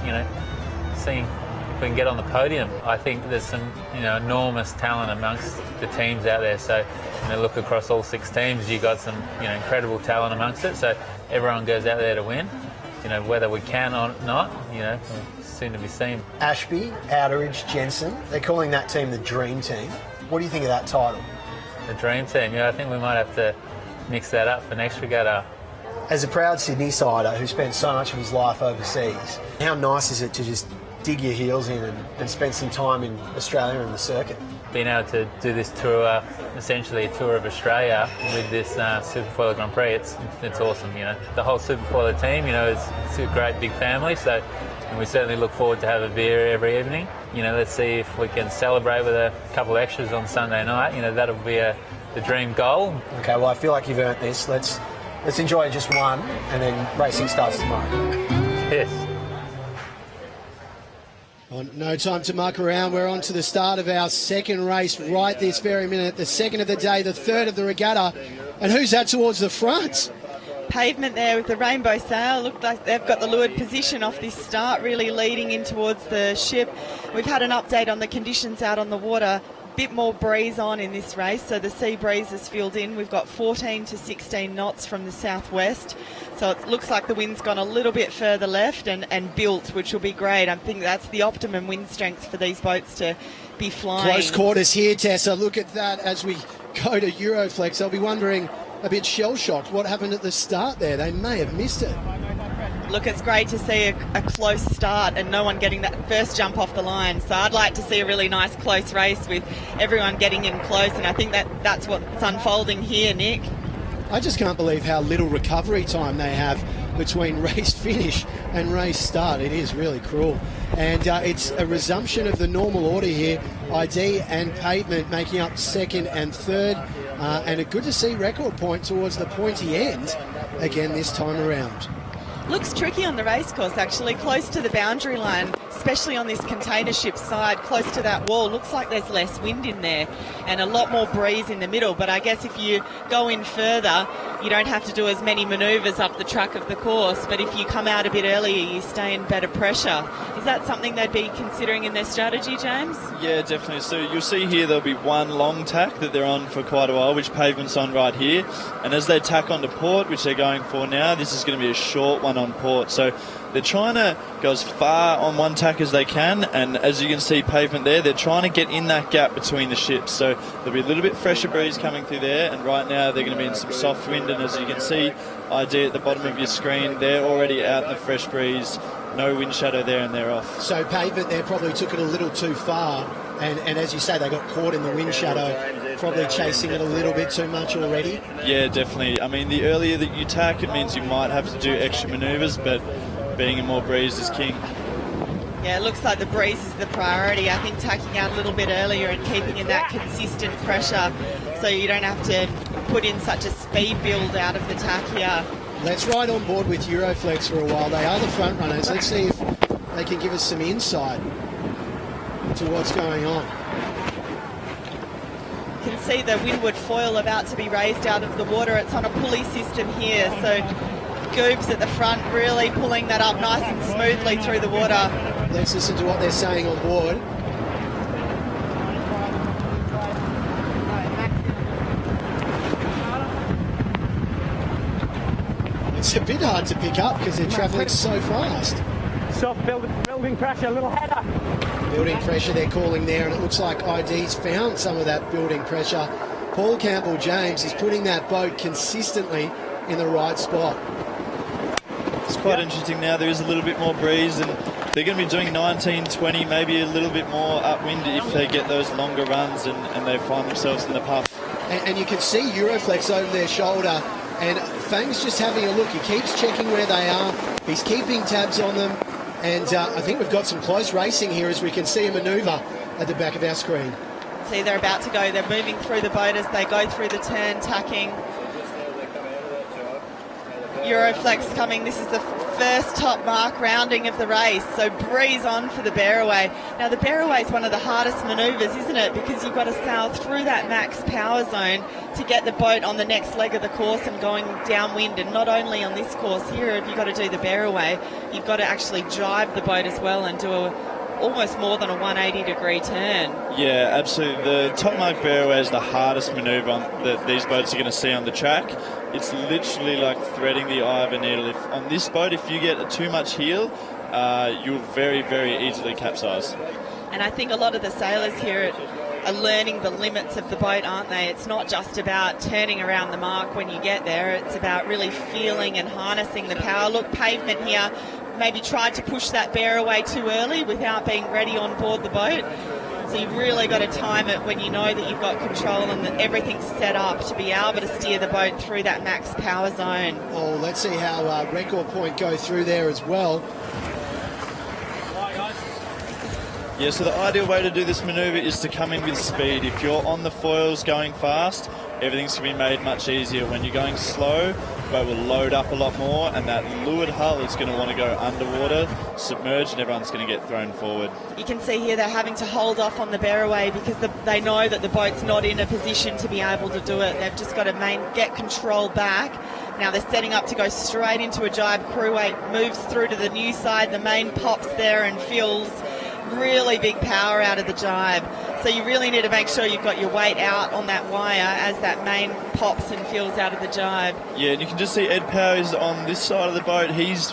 seeing if we can get on the podium. I think there's some, enormous talent amongst the teams out there. So, look across all 6 teams, you've got some, incredible talent amongst it. So everyone goes out there to win. Whether we can or not, soon to be seen. Ashby, Outeridge, Jensen, they're calling that team the Dream Team. What do you think of that title? The Dream Team, I think we might have to mix that up for next regatta. As a proud Sydney-sider who spent so much of his life overseas, how nice is it to just dig your heels in and spend some time in Australia and the circuit? Being able to do this tour, essentially a tour of Australia with this SuperFoiler Grand Prix, it's awesome. The whole SuperFoiler team, it's a great big family. So, and we certainly look forward to have a beer every evening. Let's see if we can celebrate with a couple of extras on Sunday night. That'll be the dream goal. Okay, well, I feel like you've earned this. Let's enjoy just one, and then racing starts tomorrow. Yes. No time to muck around. We're on to the start of our second race right this very minute. The second of the day, the third of the regatta. And who's that towards the front? Pavement there with the rainbow sail. Looked like they've got the leeward position off this start, really leading in towards the ship. We've had an update on the conditions out on the water. Bit more breeze on in this race, so the sea breeze has filled in. We've got 14 to 16 knots from the southwest, so it looks like the wind's gone a little bit further left and built, which will be great. I think that's the optimum wind strength for these boats to be flying. Close quarters here, Tessa. Look at that as we go to Euroflex. They'll be wondering, a bit shell-shocked, what happened at the start there. They may have missed it. Look, it's great to see a close start and no one getting that first jump off the line. So I'd like to see a really nice close race with everyone getting in close, and I think that's what's unfolding here, Nick. I just can't believe how little recovery time they have between race finish and race start. It is really cruel. And it's a resumption of the normal order here. ID and Pavement making up second and third. And a good to see record point towards the pointy end again this time around. Looks tricky on the racecourse, actually, close to the boundary line, especially on this container ship side, close to that wall. Looks like there's less wind in there and a lot more breeze in the middle. But I guess if you go in further, you don't have to do as many manoeuvres up the track of the course. But if you come out a bit earlier, you stay in better pressure. Is that something they'd be considering in their strategy, James? Yeah, definitely. So you'll see here there'll be one long tack that they're on for quite a while, which Pavement's on right here. And as they tack onto port, which they're going for now, this is going to be a short one on port. So they're trying to go as far on one tack as they can, and as you can see Pavement there, they're trying to get in that gap between the ships. So there'll be a little bit fresher breeze coming through there, and right now they're going to be in some soft wind, and as you can see ID at the bottom of your screen. They're already out in the fresh breeze. No wind shadow there, and they're off. So Pavement there probably took it a little too far, and as you say, they got caught in the wind shadow, probably chasing it a little bit too much already. Yeah, definitely. I mean, the earlier that you tack, it means you might have to do extra manoeuvres, but being in more breeze is king. Yeah, it looks like the breeze is the priority. I think tacking out a little bit earlier and keeping in that consistent pressure so you don't have to put in such a speed build out of the tack here. Let's ride on board with Euroflex for a while. They are the front runners. Let's see if they can give us some insight into what's going on. You can see the windward foil about to be raised out of the water. It's on a pulley system here, so Goobs at the front really pulling that up nice and smoothly through the water. Let's listen to what they're saying on board. It's a bit hard to pick up because they're travelling so fast. Soft building pressure, a little header. Building pressure they're calling there, and it looks like ID's found some of that building pressure. Paul Campbell-James is putting that boat consistently in the right spot. It's quite interesting now. There is a little bit more breeze, and they're going to be doing 19, 20, maybe a little bit more upwind if they get those longer runs and they find themselves in the puff. And you can see Euroflex over their shoulder, and Fang's just having a look. He keeps checking where they are. He's keeping tabs on them, and I think we've got some close racing here as we can see a manoeuvre at the back of our screen. See, they're about to go. They're moving through the boat as they go through the turn, tacking. Euroflex coming. This is the first top mark rounding of the race, so breeze on for the bearaway. Now the bearaway is one of the hardest manoeuvres, isn't it, because you've got to sail through that max power zone to get the boat on the next leg of the course and going downwind. And not only on this course here have you got to do the bearaway, you've got to actually jibe the boat as well and do almost more than a 180-degree turn. Yeah, absolutely. The top mark bearaway is the hardest manoeuvre that these boats are going to see on the track. It's literally like threading the eye of a needle. If on this boat, if you get too much heel, you'll very, very easily capsize. And I think a lot of the sailors here are learning the limits of the boat, aren't they? It's not just about turning around the mark when you get there. It's about really feeling and harnessing the power. Look, Pavement here maybe tried to push that bearaway too early without being ready on board the boat. So you've really got to time it when you know that you've got control and that everything's set up to be able to steer the boat through that max power zone. Oh, let's see how Record Point go through there as well. Yeah, so the ideal way to do this manoeuvre is to come in with speed. If you're on the foils going fast, everything's going to be made much easier. When you're going slow, the boat will load up a lot more, and that leeward hull is going to want to go underwater, submerge, and everyone's going to get thrown forward. You can see here they're having to hold off on the bearaway because they know that the boat's not in a position to be able to do it. They've just got to get control back. Now they're setting up to go straight into a jibe. Crew weight moves through to the new side. The main pops there and feels really big power out of the jibe. So you really need to make sure you've got your weight out on that wire as that main pops and feels out of the jibe. Yeah, and you can just see Ed Power is on this side of the boat. He's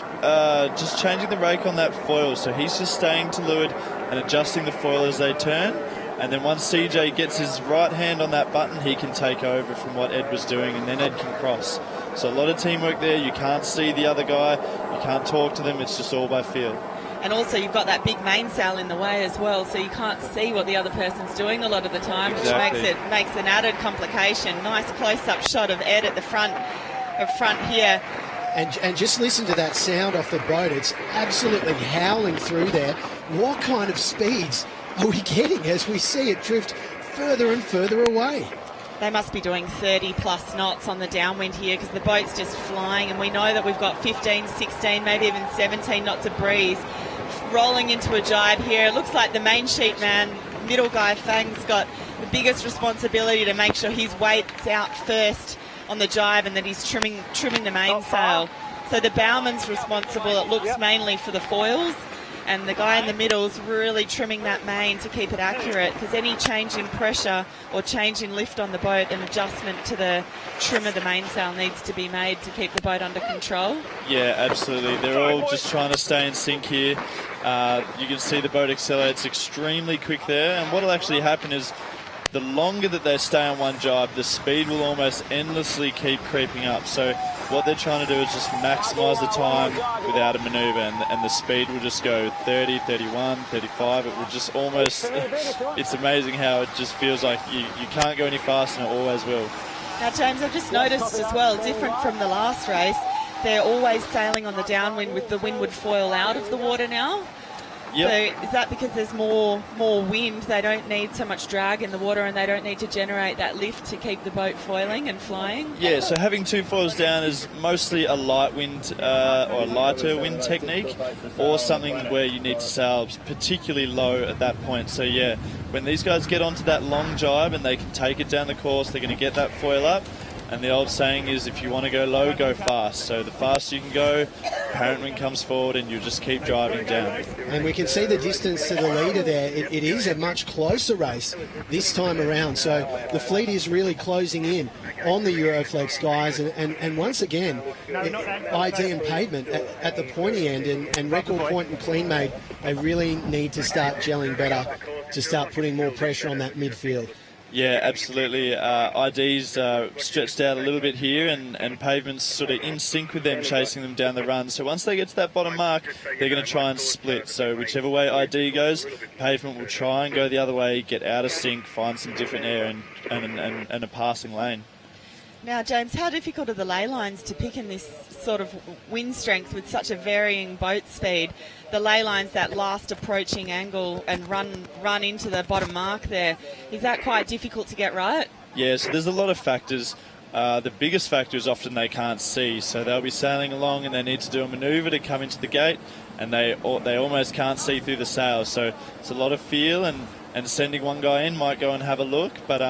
just changing the rake on that foil, so he's just staying to leeward and adjusting the foil as they turn. And then once CJ gets his right hand on that button, he can take over from what Ed was doing, and then Ed can cross. So a lot of teamwork there. You can't see the other guy. You can't talk to them. It's just all by feel. And also you've got that big mainsail in the way as well, so you can't see what the other person's doing a lot of the time, Exactly. which makes an added complication. Nice close-up shot of Ed at the front here. And just listen to that sound off the boat. It's absolutely howling through there. What kind of speeds are we getting as we see it drift further and further away? They must be doing 30 plus knots on the downwind here because the boat's just flying, and we know that we've got 15, 16, maybe even 17 knots of breeze. Rolling into a jibe here. It looks like the main sheet man, middle guy, Fang's got the biggest responsibility to make sure his weight's out first on the jibe and that he's trimming the mainsail. So the bowman's responsible, it looks, mainly for the foils, and the guy in the middle's really trimming that main to keep it accurate, because any change in pressure or change in lift on the boat, an adjustment to the trim of the mainsail needs to be made to keep the boat under control. Yeah, absolutely. They're all just trying to stay in sync here. You can see the boat accelerates extremely quick there, and what will actually happen is the longer that they stay on one jibe, the speed will almost endlessly keep creeping up. So what they're trying to do is just maximise the time without a manoeuvre, and the speed will just go 30, 31, 35. It will just almost, it's amazing how it just feels like you can't go any faster, and it always will. Now, James, I've just noticed as well, different from the last race, they're always sailing on the downwind with the windward foil out of the water now. Yep. So is that because there's more wind, they don't need so much drag in the water, and they don't need to generate that lift to keep the boat foiling and flying? Yeah, so having two foils down is mostly a light wind or a lighter wind technique, or something where you need to sail particularly low at that point. So yeah, when these guys get onto that long jibe and they can take it down the course, they're going to get that foil up. And the old saying is, if you want to go low, go fast. So the faster you can go, apparent wind comes forward, and you just keep driving down. And we can see the distance to the leader there. It is a much closer race this time around. So the fleet is really closing in on the Euroflex guys. And once again, ID and Pavement at the pointy end, and Record Point and Clean Made, they really need to start gelling better to start putting more pressure on that midfield. Yeah, absolutely. ID's stretched out a little bit here, and Pavement's sort of in sync with them, chasing them down the run. So once they get to that bottom mark, they're going to try and split. So whichever way ID goes, Pavement will try and go the other way, get out of sync, find some different air and a passing lane. Now, James, how difficult are the ley lines to pick in this sort of wind strength with such a varying boat speed? The ley lines, that last approaching angle and run into the bottom mark there, is that quite difficult to get right? Yeah, so there's a lot of factors. The biggest factor is often they can't see, so they'll be sailing along and they need to do a manoeuvre to come into the gate, and they almost can't see through the sails. So it's a lot of feel, and sending one guy in might go and have a look, but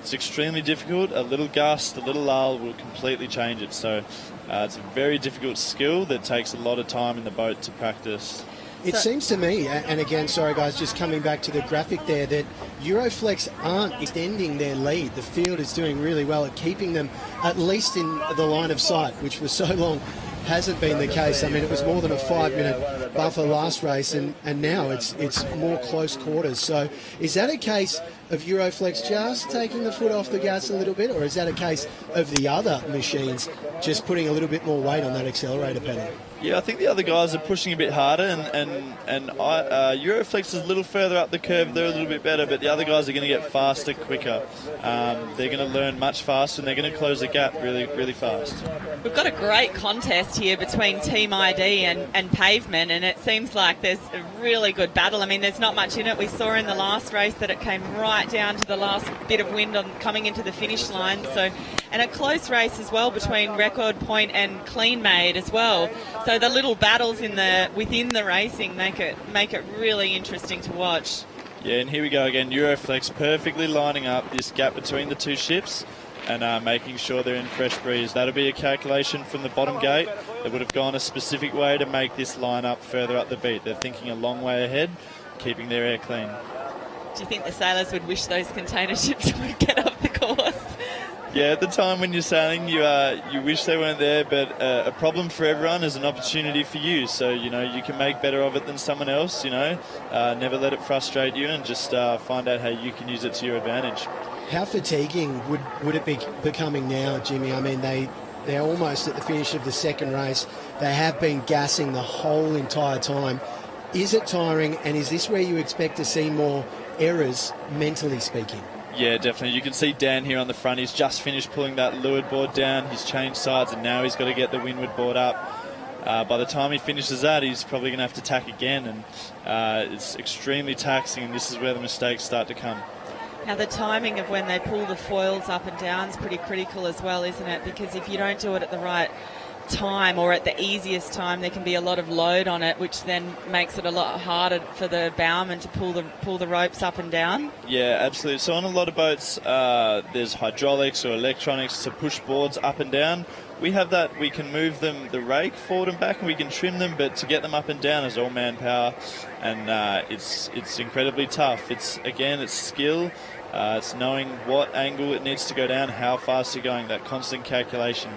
it's extremely difficult. A little gust, a little lull will completely change it. So it's a very difficult skill that takes a lot of time in the boat to practice. It seems to me, and again, sorry guys, just coming back to the graphic there, that Euroflex aren't extending their lead. The field is doing really well at keeping them at least in the line of sight, which for so long hasn't been the case. I mean, it was more than a 5-minute buffer last race, and now it's more close quarters. So is that a case of Euroflex just taking the foot off the gas a little bit, or is that a case of the other machines just putting a little bit more weight on that accelerator pedal? Yeah, I think the other guys are pushing a bit harder, and Euroflex is a little further up the curve. They're a little bit better, but the other guys are going to get faster, quicker. They're going to learn much faster, and they're going to close the gap really, really fast. We've got a great contest here between Team ID and Pavement, and it seems like there's a really good battle. I mean, there's not much in it. We saw in the last race that it came right down to the last bit of wind on coming into the finish line. So, and a close race as well between Record Point and Clean Made as well. So the little battles within the racing make it really interesting to watch. Yeah, and here we go again. Euroflex perfectly lining up this gap between the two ships and making sure they're in fresh breeze. That'll be a calculation from the bottom gate. They would have gone a specific way to make this line up further up the beat. They're thinking a long way ahead, keeping their air clean. Do you think the sailors would wish those container ships would get off the course? Yeah, at the time when you're sailing, you wish they weren't there, but a problem for everyone is an opportunity for you. So, you can make better of it than someone else, Never let it frustrate you, and just find out how you can use it to your advantage. How fatiguing would it be becoming now, Jimmy? I mean, they're almost at the finish of the second race. They have been gassing the whole entire time. Is it tiring, and is this where you expect to see more errors, mentally speaking? Yeah, definitely. You can see Dan here on the front. He's just finished pulling that leeward board down. He's changed sides, and now he's got to get the windward board up. By the time he finishes that, he's probably going to have to tack again, and it's extremely taxing, and this is where the mistakes start to come. Now, the timing of when they pull the foils up and down is pretty critical as well, isn't it? Because if you don't do it at the right time or at the easiest time, there can be a lot of load on it, which then makes it a lot harder for the bowman to pull the ropes up and down. Yeah, absolutely. So on a lot of boats, there's hydraulics or electronics to push boards up and down. We have that. We can move them, the rake, forward and back, and we can trim them, but to get them up and down is all manpower, and it's incredibly tough. It's skill. It's knowing what angle it needs to go down, how fast you're going, that constant calculation.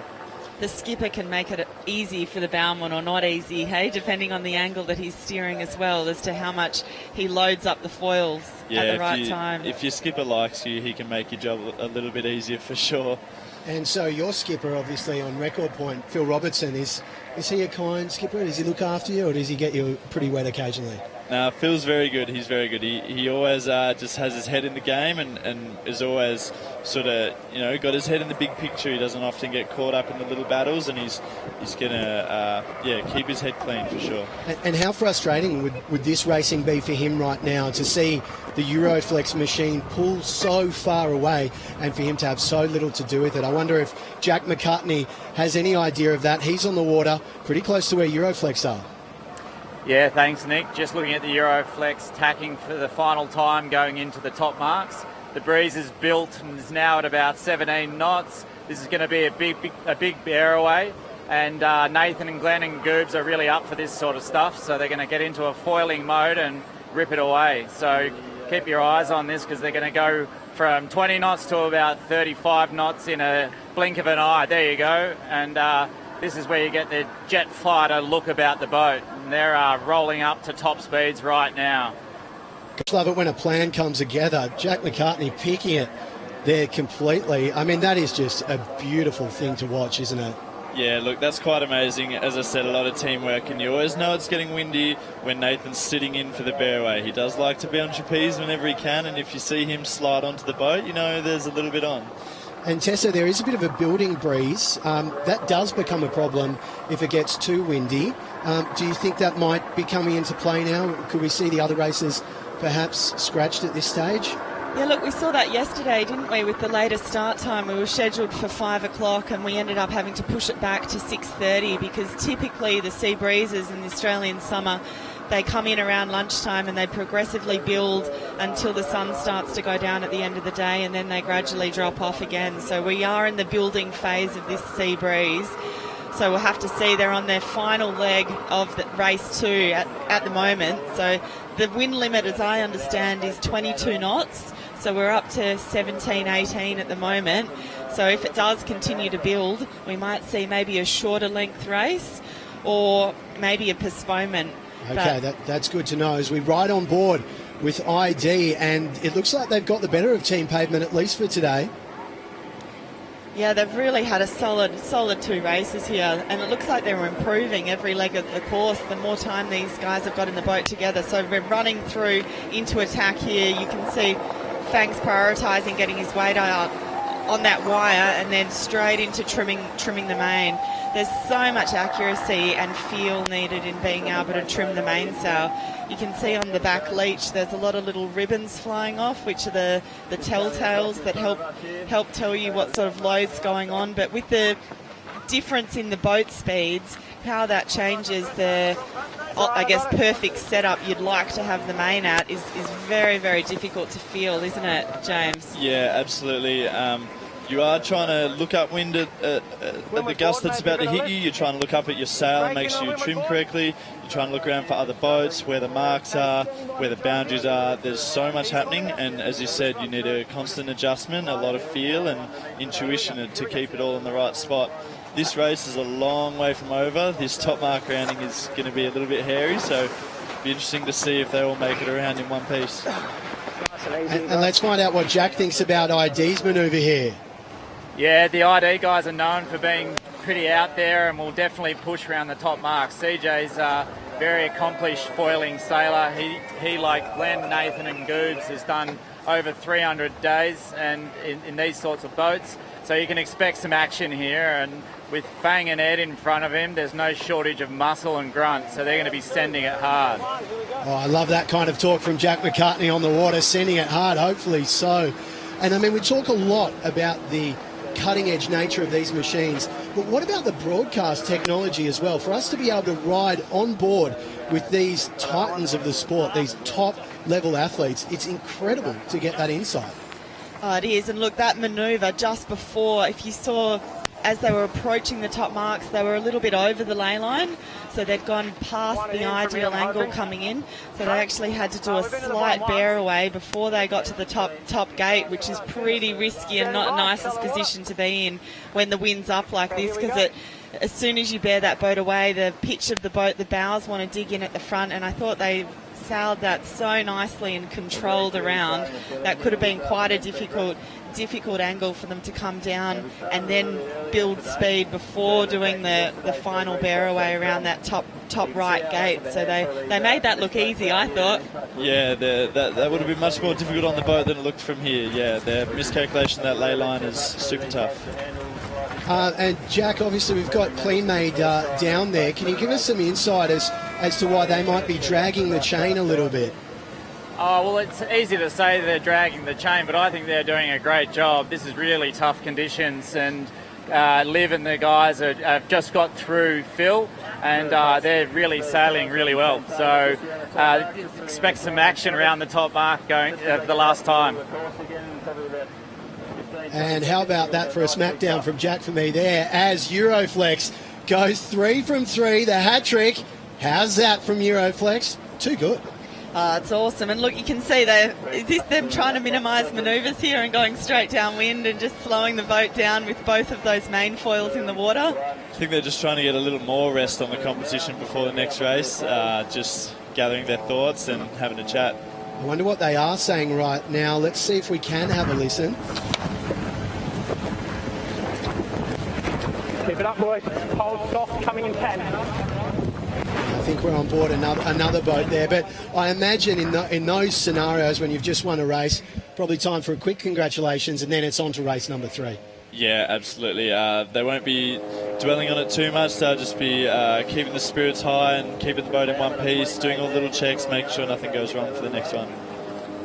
the skipper can make it easy for the bowman or not easy, hey, depending on the angle that he's steering as well, as to how much he loads up the foils at the right time. If your skipper likes you, he can make your job a little bit easier for sure. And so your skipper, obviously, on record point, Phil Robertson, is he a kind skipper? Does he look after you, or does he get you pretty wet occasionally? Phil's very good. He's very good. He always just has his head in the game and is always sort of, got his head in the big picture. He doesn't often get caught up in the little battles, and he's going to keep his head clean for sure. And how frustrating would this racing be for him right now, to see the Euroflex machine pull so far away and for him to have so little to do with it? I wonder if Jack McCartney has any idea of that. He's on the water pretty close to where Euroflex are. Yeah, thanks, Nick. Just looking at the Euroflex tacking for the final time going into the top marks. The breeze is built and is now at about 17 knots. This is going to be a big bear away. And Nathan and Glenn and Goobs are really up for this sort of stuff. So they're going to get into a foiling mode and rip it away. So keep your eyes on this, because they're going to go from 20 knots to about 35 knots in a blink of an eye. There you go. And this is where you get the jet fighter look about the boat. And they're rolling up to top speeds right now. I love it when a plan comes together. Jack McCartney picking it there completely. I mean, that is just a beautiful thing to watch, isn't it? Yeah, look, that's quite amazing. As I said, a lot of teamwork, and you always know it's getting windy when Nathan's sitting in for the bearway. He does like to be on trapeze whenever he can, and if you see him slide onto the boat, there's a little bit on. And Tessa, there is a bit of a building breeze. That does become a problem if it gets too windy. Do you think that might be coming into play now? Could we see the other races perhaps scratched at this stage? Yeah, look, we saw that yesterday, didn't we, with the later start time. We were scheduled for 5 o'clock and we ended up having to push it back to 6:30, because typically the sea breezes in the Australian summer, they come in around lunchtime and they progressively build until the sun starts to go down at the end of the day, and then they gradually drop off again. So we are in the building phase of this sea breeze. So we'll have to see. They're on their final leg of the race 2 at the moment. So the wind limit, as I understand, is 22 knots. So we're up to 17, 18 at the moment. So if it does continue to build, we might see maybe a shorter length race or maybe a postponement. Okay, that's good to know as we ride on board with ID, and it looks like they've got the better of Team Pavement, at least for today. Yeah, they've really had a solid 2 races here, and it looks like they're improving every leg of the course the more time these guys have got in the boat together. So we're running through into attack here. You can see Fang's prioritising getting his weight out on that wire and then straight into trimming the main. There's so much accuracy and feel needed in being able to trim the mainsail. You can see on the back leech there's a lot of little ribbons flying off, which are the telltales that help tell you what sort of load's going on. But with the difference in the boat speeds, how that changes the, I guess, perfect setup you'd like to have the main at is very, very difficult to feel, isn't it, James? Yeah, absolutely. You are trying to look upwind at the gust that's about to hit you. You're trying to look up at your sail, make sure you trim correctly. You're trying to look around for other boats, where the marks are, where the boundaries are. There's so much happening, and as you said, you need a constant adjustment, a lot of feel and intuition to keep it all in the right spot. This race is a long way from over. This top mark rounding is going to be a little bit hairy, so it'll be interesting to see if they all make it around in one piece. And let's find out what Jack thinks about ID's manoeuvre here. Yeah, the ID guys are known for being pretty out there and will definitely push around the top marks. CJ's a very accomplished foiling sailor. He like Glenn, Nathan and Goobs, has done over 300 days and in these sorts of boats. So you can expect some action here, and with Fang and Ed in front of him, there's no shortage of muscle and grunt, so they're going to be sending it hard. Oh, I love that kind of talk from Jack McCartney on the water, sending it hard, hopefully so. And I mean, we talk a lot about the cutting-edge nature of these machines, but what about the broadcast technology as well? For us to be able to ride on board with these titans of the sport, these top-level athletes, it's incredible to get that insight. Oh, it is. And look, that manoeuvre just before, if you saw as they were approaching the top marks, they were a little bit over the ley line, so they'd gone past the ideal angle coming in, so they actually had to do a slight bear away before they got to the top gate, which is pretty risky and not the nicest position to be in when the wind's up like this, because as soon as you bear that boat away, the pitch of the boat, the bows want to dig in at the front, and I thought they sailed that so nicely and controlled around. That could have been quite a difficult angle for them to come down and then build speed before doing the final bear away around that top right gate. So they made that look easy, I thought. Yeah, that would have been much more difficult on the boat than it looked from here. Yeah, their miscalculation of that ley line is super tough. And Jack, obviously we've got Clean Made down there. Can you give us some insight as to why they might be dragging the chain a little bit? Oh, well, it's easy to say they're dragging the chain, but I think they're doing a great job. This is really tough conditions, and Liv and the guys have just got through Phil, and they're really sailing really well. So expect some action around the top mark going the last time. And how about that for a smackdown from Jack for me there, as Euroflex goes 3 from 3, the hat trick. How's that from Euroflex? Too good. It's awesome. And look, you can see them trying to minimise manoeuvres here and going straight downwind and just slowing the boat down with both of those main foils in the water. I think they're just trying to get a little more rest on the competition before the next race, just gathering their thoughts and having a chat. I wonder what they are saying right now. Let's see if we can have a listen. Keep it up, boys. Hold soft, coming in 10. I think we're on board another boat there, but I imagine in those scenarios when you've just won a race, probably time for a quick congratulations, and then it's on to race number 3. Yeah, absolutely. They won't be dwelling on it too much. They'll just be keeping the spirits high and keeping the boat in one piece, doing all the little checks, making sure nothing goes wrong for the next one.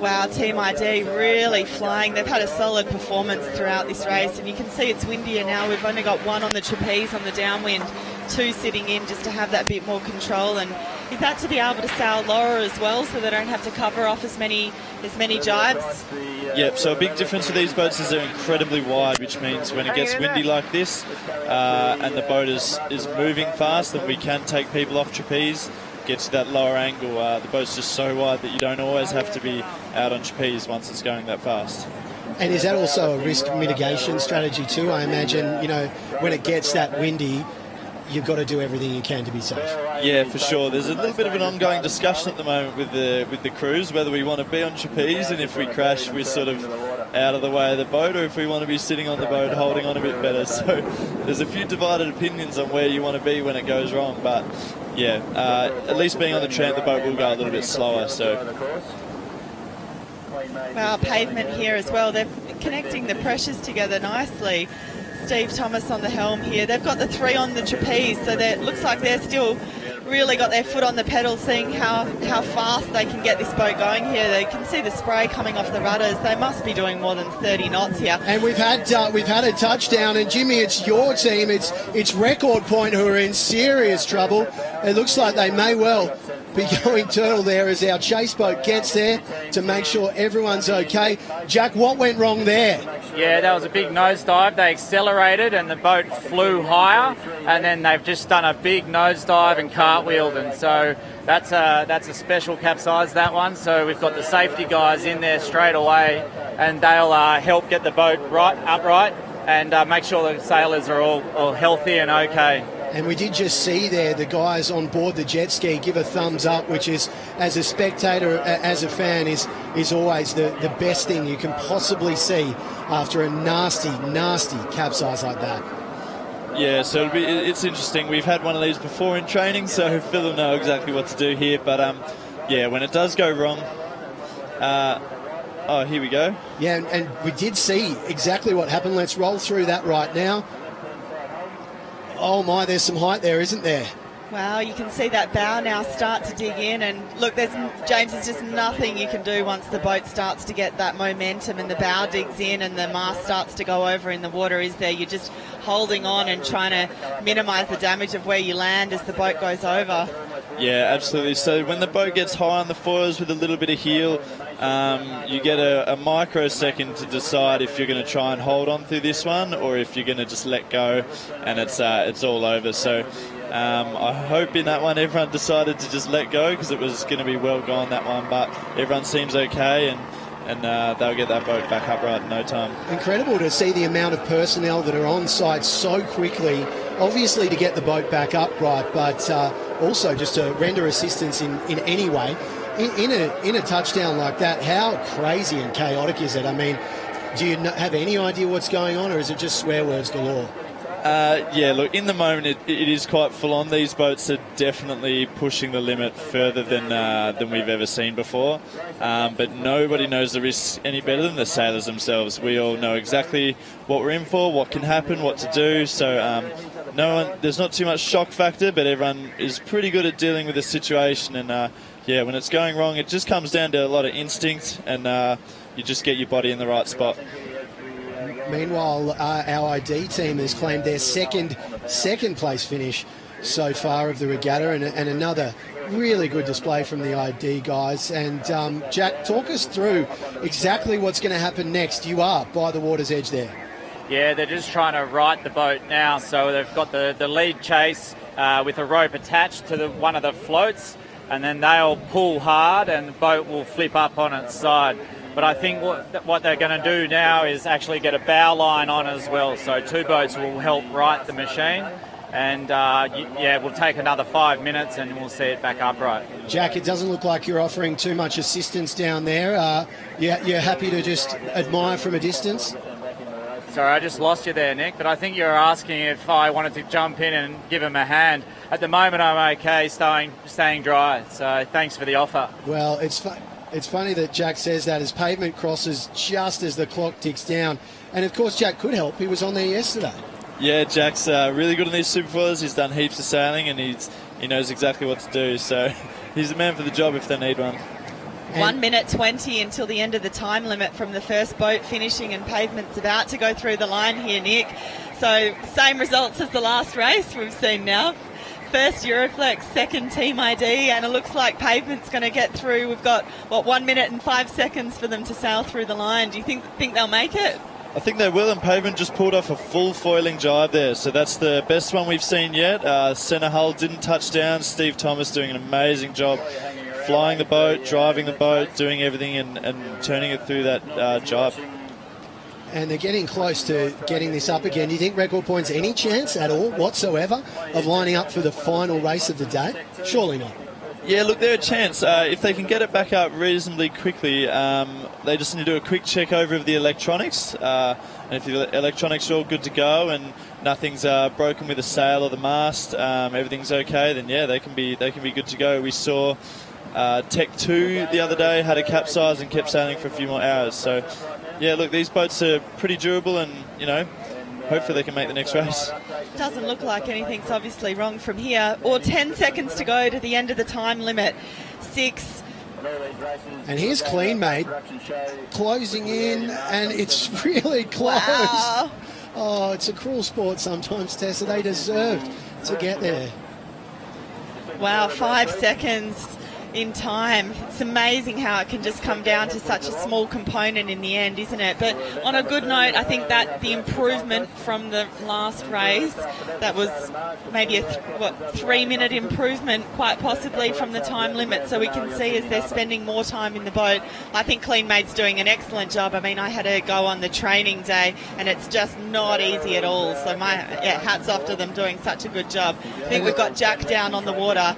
Wow, Team ID really flying. They've had a solid performance throughout this race, and you can see it's windier now. We've only got 1 on the trapeze on the downwind, 2 sitting in just to have that bit more control, and you've had to be able to sail lower as well so they don't have to cover off as many jibes. Yep, so a big difference with these boats is they're incredibly wide, which means when it gets windy like this and the boat is moving fast, then we can take people off trapeze, get to that lower angle. The boat's just so wide that you don't always have to be out on trapeze once it's going that fast. And is that also a risk mitigation strategy too? I imagine, when it gets that windy, you've got to do everything you can to be safe. Yeah, for sure. There's a little bit of an ongoing discussion at the moment with the crews, whether we want to be on trapeze and if we crash we're sort of out of the way of the boat, or if we want to be sitting on the boat holding on a bit better. So there's a few divided opinions on where you want to be when it goes wrong, but yeah, at least being on the tramp, the boat will go a little bit slower. So. Wow, Pavement here as well. They're connecting the pressures together nicely. Steve Thomas on the helm here. They've got the 3 on the trapeze, so it looks like they're still really got their foot on the pedal, seeing how fast they can get this boat going here. They can see the spray coming off the rudders. They must be doing more than 30 knots here. And we've had a touchdown, and Jimmy, it's your team. It's Record Point who are in serious trouble. It looks like they may well be going turtle there as our chase boat gets there to make sure everyone's okay. Jack, what went wrong there? Yeah, that was a big nosedive. They accelerated and the boat flew higher, and then they've just done a big nosedive and cartwheeled, and so that's a special capsize, that one. So we've got the safety guys in there straight away, and they'll help get the boat upright and make sure the sailors are all healthy and okay. And we did just see there the guys on board the jet ski give a thumbs up, which is, as a spectator, as a fan, is always the best thing you can possibly see after a nasty capsize like that. Yeah, so it's interesting. We've had one of these before in training, so Phil will know exactly what to do here. But yeah, when it does go wrong, oh, here we go. Yeah, and we did see exactly what happened. Let's roll through that right now. Oh my, there's some height there, isn't there? Wow, you can see that bow now start to dig in, and look, James, there's just nothing you can do once the boat starts to get that momentum and the bow digs in and the mast starts to go over in the water, is there? You're just holding on and trying to minimise the damage of where you land as the boat goes over. Yeah, absolutely. So when the boat gets high on the foils with a little bit of heel, you get a microsecond to decide if you're going to try and hold on through this one or if you're going to just let go and it's all over. So I hope in that one everyone decided to just let go because it was going to be well gone, that one, but everyone seems okay and they'll get that boat back upright in no time. Incredible to see the amount of personnel that are on site so quickly, obviously to get the boat back upright, but also just to render assistance in any way. In a touchdown like that, how crazy and chaotic is it? I mean, do you have any idea what's going on, or is it just swear words galore? Yeah, look, in the moment it is quite full on. These boats are definitely pushing the limit further than we've ever seen before. But nobody knows the risks any better than the sailors themselves. We all know exactly what we're in for, what can happen, what to do. So there's not too much shock factor, but everyone is pretty good at dealing with the situation. And yeah, when it's going wrong, it just comes down to a lot of instinct, and you just get your body in the right spot. Meanwhile, our ID team has claimed their second place finish so far of the regatta, and another really good display from the ID guys. And Jack, talk us through exactly what's going to happen next. You are by the water's edge there. Yeah, they're just trying to right the boat now. So they've got the lead chase with a rope attached to one of the floats, and then they'll pull hard and the boat will flip up on its side. But I think what they're going to do now is actually get a bow line on as well. So two boats will help right the machine. And yeah, we'll take another 5 minutes and we'll see it back upright. Jack, it doesn't look like you're offering too much assistance down there. You're happy to just admire from a distance? Sorry, I just lost you there, Nick. But I think you're asking if I wanted to jump in and give him a hand. At the moment, I'm okay staying dry. So thanks for the offer. Well, it's funny that Jack says that as Pavement crosses just as the clock ticks down. And, of course, Jack could help. He was on there yesterday. Yeah, Jack's really good on these superfoilers. He's done heaps of sailing and he knows exactly what to do. So he's the man for the job if they need one. 1 minute 20 until the end of the time limit from the first boat finishing, and Pavement's about to go through the line here, Nick. So same results as the last race we've seen now. First Euroflex, second Team ID, and it looks like Pavement's going to get through. We've got, 1 minute and 5 seconds for them to sail through the line. Do you think they'll make it? I think they will, and Pavement just pulled off a full foiling jibe there, so that's the best one we've seen yet. Centre hull didn't touch down. Steve Thomas doing an amazing job flying the boat, driving the boat, doing everything and turning it through that jibe. And they're getting close to getting this up again. Do you think Record Point's any chance at all whatsoever of lining up for the final race of the day? Surely not. Yeah, look, they're a chance. If they can get it back up reasonably quickly, they just need to do a quick check over of the electronics. And if the electronics are all good to go and nothing's broken with the sail or the mast, everything's okay, then yeah, they can be good to go. We saw Tech 2 the other day had a capsize and kept sailing for a few more hours. So yeah, look, these boats are pretty durable, and hopefully they can make the next race. Doesn't look like anything's obviously wrong from here. Or 10 seconds to go to the end of the time limit. 6. And here's Clean Mate closing in, and it's really close. Wow. Oh, it's a cruel sport sometimes, Tessa. They deserved to get there. Wow, 5 seconds in time. It's amazing how it can just come down to such a small component in the end, isn't it? But on a good note, I think that the improvement from the last race, that was maybe a 3-minute improvement, quite possibly, from the time limit. So we can see as they're spending more time in the boat. I think Clean Mate's doing an excellent job. I mean, I had to go on the training day and it's just not easy at all. So hats off to them doing such a good job. I think we've got Jack down on the water.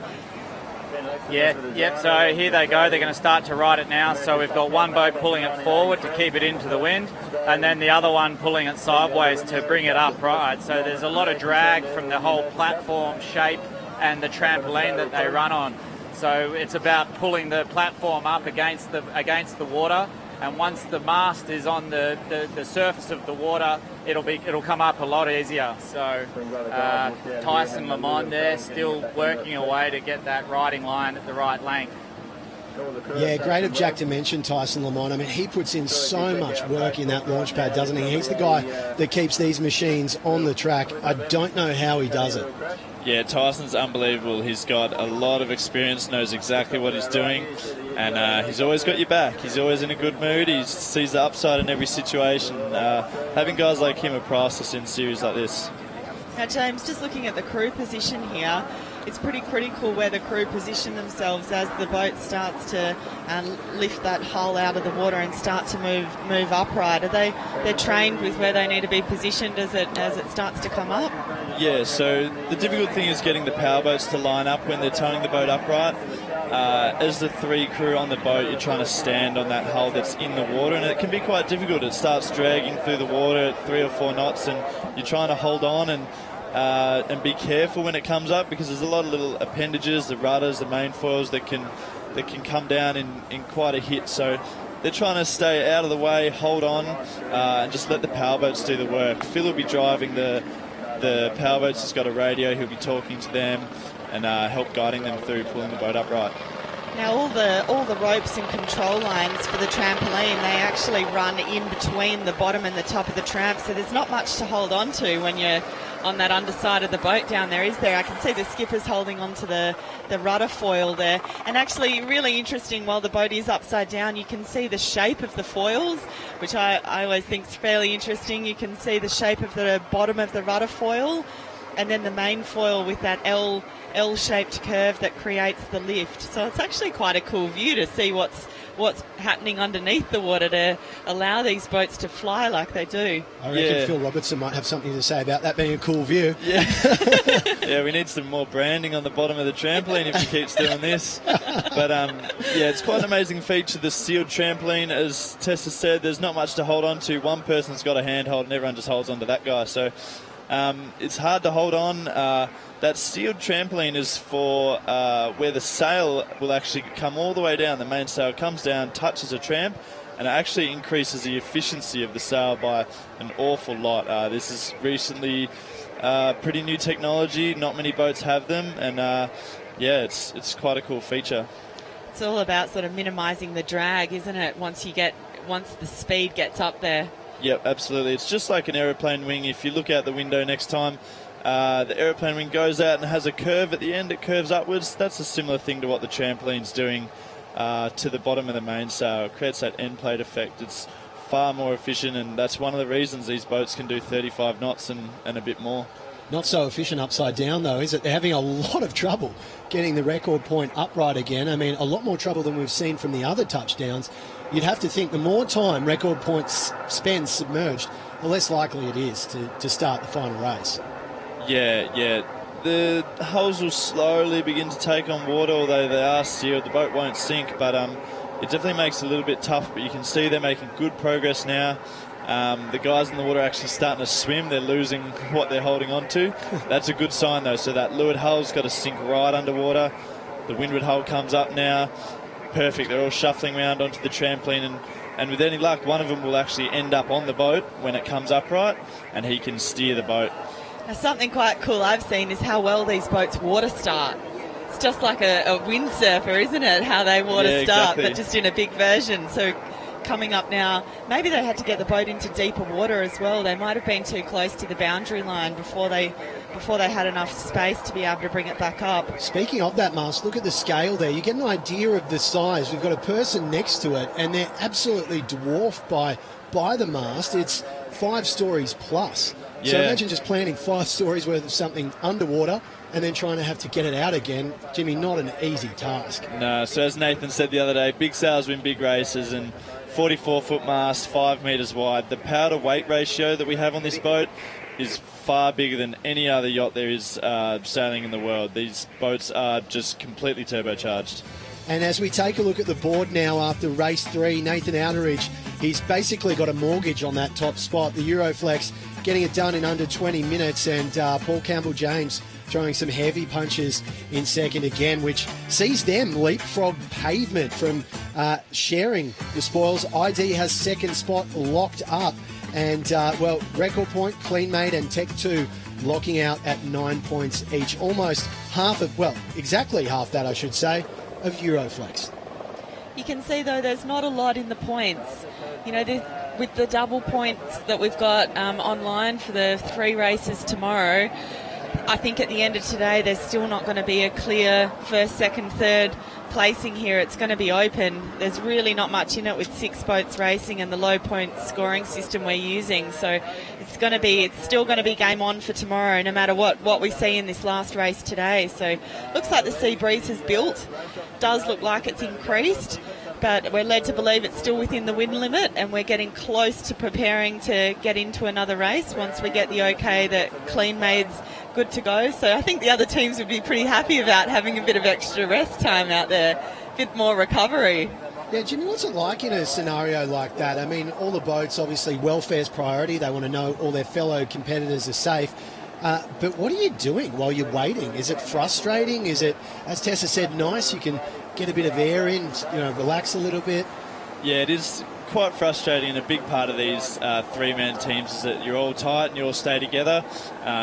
Yep, so here they go. They're going to start to right it now. So we've got one boat pulling it forward to keep it into the wind, and then the other one pulling it sideways to bring it upright. So there's a lot of drag from the whole platform shape and the trampoline that they run on. So it's about pulling the platform up against the water, and once the mast is on the surface of the water, it'll come up a lot easier. So Tyson Lamont there still working away to get that riding line at the right length. Yeah, great of Jack to mention Tyson Lamont. I mean, he puts in so much work in that launch pad, doesn't he? He's the guy that keeps these machines on the track. I don't know how he does it. Yeah, Tyson's unbelievable. He's got a lot of experience, knows exactly what he's doing. and he's always got your back. He's always in a good mood. He sees the upside in every situation. Having guys like him are priceless in series like this. Now, James, just looking at the crew position here, it's pretty critical where the crew position themselves as the boat starts to lift that hull out of the water and start to move upright. They're trained with where they need to be positioned as it starts to come up? Yeah, so the difficult thing is getting the power boats to line up when they're towing the boat upright. As the 3 crew on the boat, you're trying to stand on that hull that's in the water, and it can be quite difficult. It starts dragging through the water at 3 or 4 knots, and you're trying to hold on and be careful when it comes up, because there's a lot of little appendages, the rudders, the main foils that can come down in quite a hit. So they're trying to stay out of the way, hold on, and just let the power boats do the work. Phil will be driving the power boats. He's got a radio. He'll be talking to them and help guiding them through pulling the boat upright. Now all the ropes and control lines for the trampoline, they actually run in between the bottom and the top of the tramp, so there's not much to hold on to when you're on that underside of the boat down there, is there? I can see the skipper's holding onto the rudder foil there. And actually really interesting, while the boat is upside down, you can see the shape of the foils, which I always think is fairly interesting. You can see the shape of the bottom of the rudder foil, and then the main foil with that L-shaped curve that creates the lift. So it's actually quite a cool view to see what's happening underneath the water to allow these boats to fly like they do. I reckon Phil Robertson might have something to say about that being a cool view. Yeah, yeah, we need some more branding on the bottom of the trampoline if he keeps doing this. But yeah, it's quite an amazing feature, the sealed trampoline. As Tessa said, there's not much to hold on to. One person's got a handhold and everyone just holds onto that guy. So it's hard to hold on. That sealed trampoline is for where the sail will actually come all the way down. The main sail comes down, touches a tramp, and it actually increases the efficiency of the sail by an awful lot. This is recently pretty new technology. Not many boats have them, and yeah, it's quite a cool feature. It's all about sort of minimising the drag, isn't it? Once the speed gets up there. Yep, absolutely. It's just like an aeroplane wing. If you look out the window next time, the aeroplane wing goes out and has a curve at the end. It curves upwards. That's a similar thing to what the trampoline's doing to the bottom of the mainsail. It creates that end plate effect. It's far more efficient, and that's one of the reasons these boats can do 35 knots and a bit more. Not so efficient upside down, though, is it? They're having a lot of trouble getting the record point upright again. I mean, a lot more trouble than we've seen from the other touchdowns. You'd have to think the more time record points spends submerged, the less likely it is to start the final race. Yeah. The hulls will slowly begin to take on water, although they are sealed. The boat won't sink, but it definitely makes it a little bit tough. But you can see they're making good progress now. The guys in the water are actually starting to swim. They're losing what they're holding on to. That's a good sign, though. So that leeward hull's got to sink right underwater. The windward hull comes up now. Perfect. They're all shuffling around onto the trampoline, and with any luck, one of them will actually end up on the boat when it comes upright, and he can steer the boat. Now, something quite cool I've seen is how well these boats water start. It's just like a windsurfer, isn't it? How they water start, exactly. But just in a big version. So coming up now, maybe they had to get the boat into deeper water as well. They might have been too close to the boundary line before they had enough space to be able to bring it back up. Speaking of that, Mars, look at the scale there. You get an idea of the size. We've got a person next to it, and they're absolutely dwarfed by the mast. It's 5 stories plus. Yeah. So imagine just planting 5 stories worth of something underwater and then trying to have to get it out again. Jimmy, not an easy task. No, so as Nathan said the other day, big sails win big races, and 44-foot mast, 5 metres wide. The power to weight ratio that we have on this boat is far bigger than any other yacht there is sailing in the world. These boats are just completely turbocharged. And as we take a look at the board now after race 3, Nathan Outeridge, he's basically got a mortgage on that top spot. The Euroflex getting it done in under 20 minutes, and Paul Campbell-James throwing some heavy punches in second again, which sees them leapfrog Pavement from sharing the spoils. ID has second spot locked up, and record point, Clean Mate and Tech 2 locking out at 9 points each. Almost exactly half that, I should say, of Euroflex. You can see, though, there's not a lot in the points. You know, with the double points that we've got online for the 3 races tomorrow, I think at the end of today there's still not going to be a clear first, second, third placing here, it's going to be open. There's really not much in it with 6 boats racing and the low point scoring system we're using. So it's still going to be game on for tomorrow, no matter what we see in this last race today. So looks like the sea breeze has built. Does look like it's increased, but we're led to believe it's still within the wind limit, and we're getting close to preparing to get into another race once we get the okay that Clean Made's good to go. So I think the other teams would be pretty happy about having a bit of extra rest time out there, a bit more recovery. Yeah, Jimmy, what's it like in a scenario like that? I mean, all the boats, obviously, welfare's priority. They want to know all their fellow competitors are safe. But what are you doing while you're waiting? Is it frustrating? Is it, as Tessa said, nice? You can get a bit of air in, relax a little bit. Yeah, it is quite frustrating. And a big part of these three-man teams is that you're all tight and you all stay together.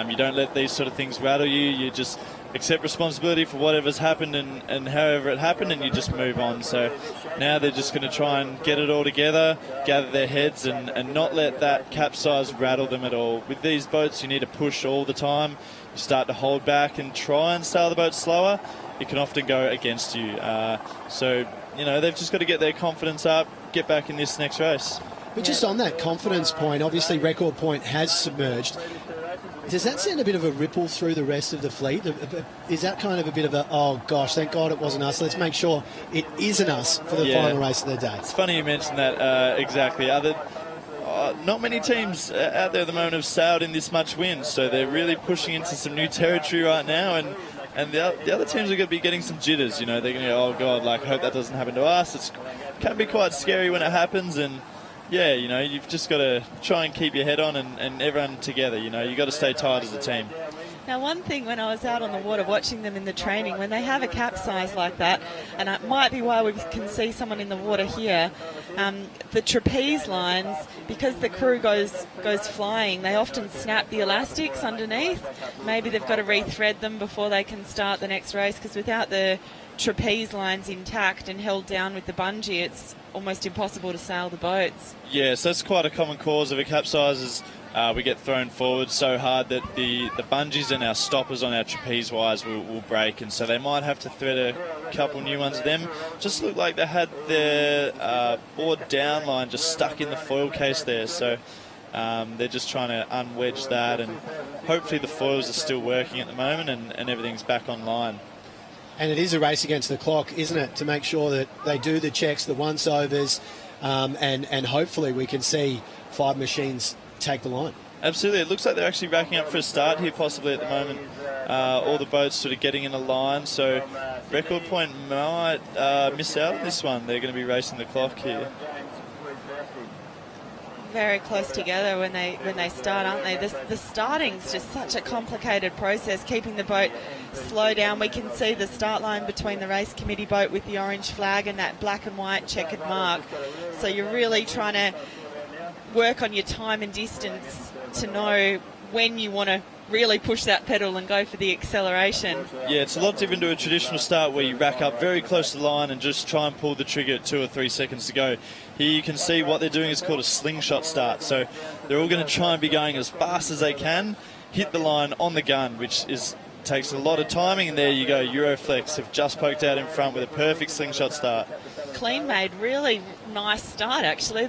You don't let these sort of things rattle you. You just accept responsibility for whatever's happened and however it happened, and you just move on. So now they're just going to try and get it all together, gather their heads, and not let that capsize rattle them at all. With these boats, you need to push all the time. You start to hold back and try and sail the boat slower. It can often go against you. So they've just got to get their confidence up, get back in this next race. But just on that confidence point, obviously Record Point has submerged. Does that send a bit of a ripple through the rest of the fleet? Is that kind of a bit of a, oh gosh, thank God it wasn't us, let's make sure it isn't us for the final race of the day? It's funny you mentioned that, exactly. Not many teams out there at the moment have sailed in this much wind, so they're really pushing into some new territory right now, and the other teams are going to be getting some jitters. They're going to go, oh God, I hope that doesn't happen to us. It can be quite scary when it happens, and yeah, you've just got to try and keep your head on and everyone together. You've got to stay tight as a team. Now, one thing when I was out on the water watching them in the training, when they have a capsize like that, and it might be why we can see someone in the water here, the trapeze lines, because the crew goes flying, they often snap the elastics underneath. Maybe they've got to rethread them before they can start the next race, because without the trapeze lines intact and held down with the bungee, it's almost impossible to sail the boats. Yes, that's quite a common cause of a capsize is we get thrown forward so hard that the bungees and our stoppers on our trapeze wires will break, and so they might have to thread a couple new ones of them. Just looked like they had their board down line just stuck in the foil case there, so they're just trying to unwedge that, and hopefully the foils are still working at the moment and everything's back online. And it is a race against the clock, isn't it, to make sure that they do the checks, the once-overs, and hopefully we can see 5 machines take the line. Absolutely. It looks like they're actually racking up for a start here possibly at the moment. All the boats sort of getting in a line, so Record Point might miss out on this one. They're going to be racing the clock here. Very close together when they start, aren't they? The starting's just such a complicated process, keeping the boat slow down. We can see the start line between the race committee boat with the orange flag and that black and white checkered mark. So you're really trying to work on your time and distance to know when you want to really push that pedal and go for the acceleration. Yeah, it's a lot different to a traditional start where you rack up very close to the line and just try and pull the trigger at 2 or 3 seconds to go. Here you can see what they're doing is called a slingshot start. So they're all going to try and be going as fast as they can, hit the line on the gun, which takes a lot of timing, and there you go. Euroflex have just poked out in front with a perfect slingshot start. Clean Made, really nice start actually.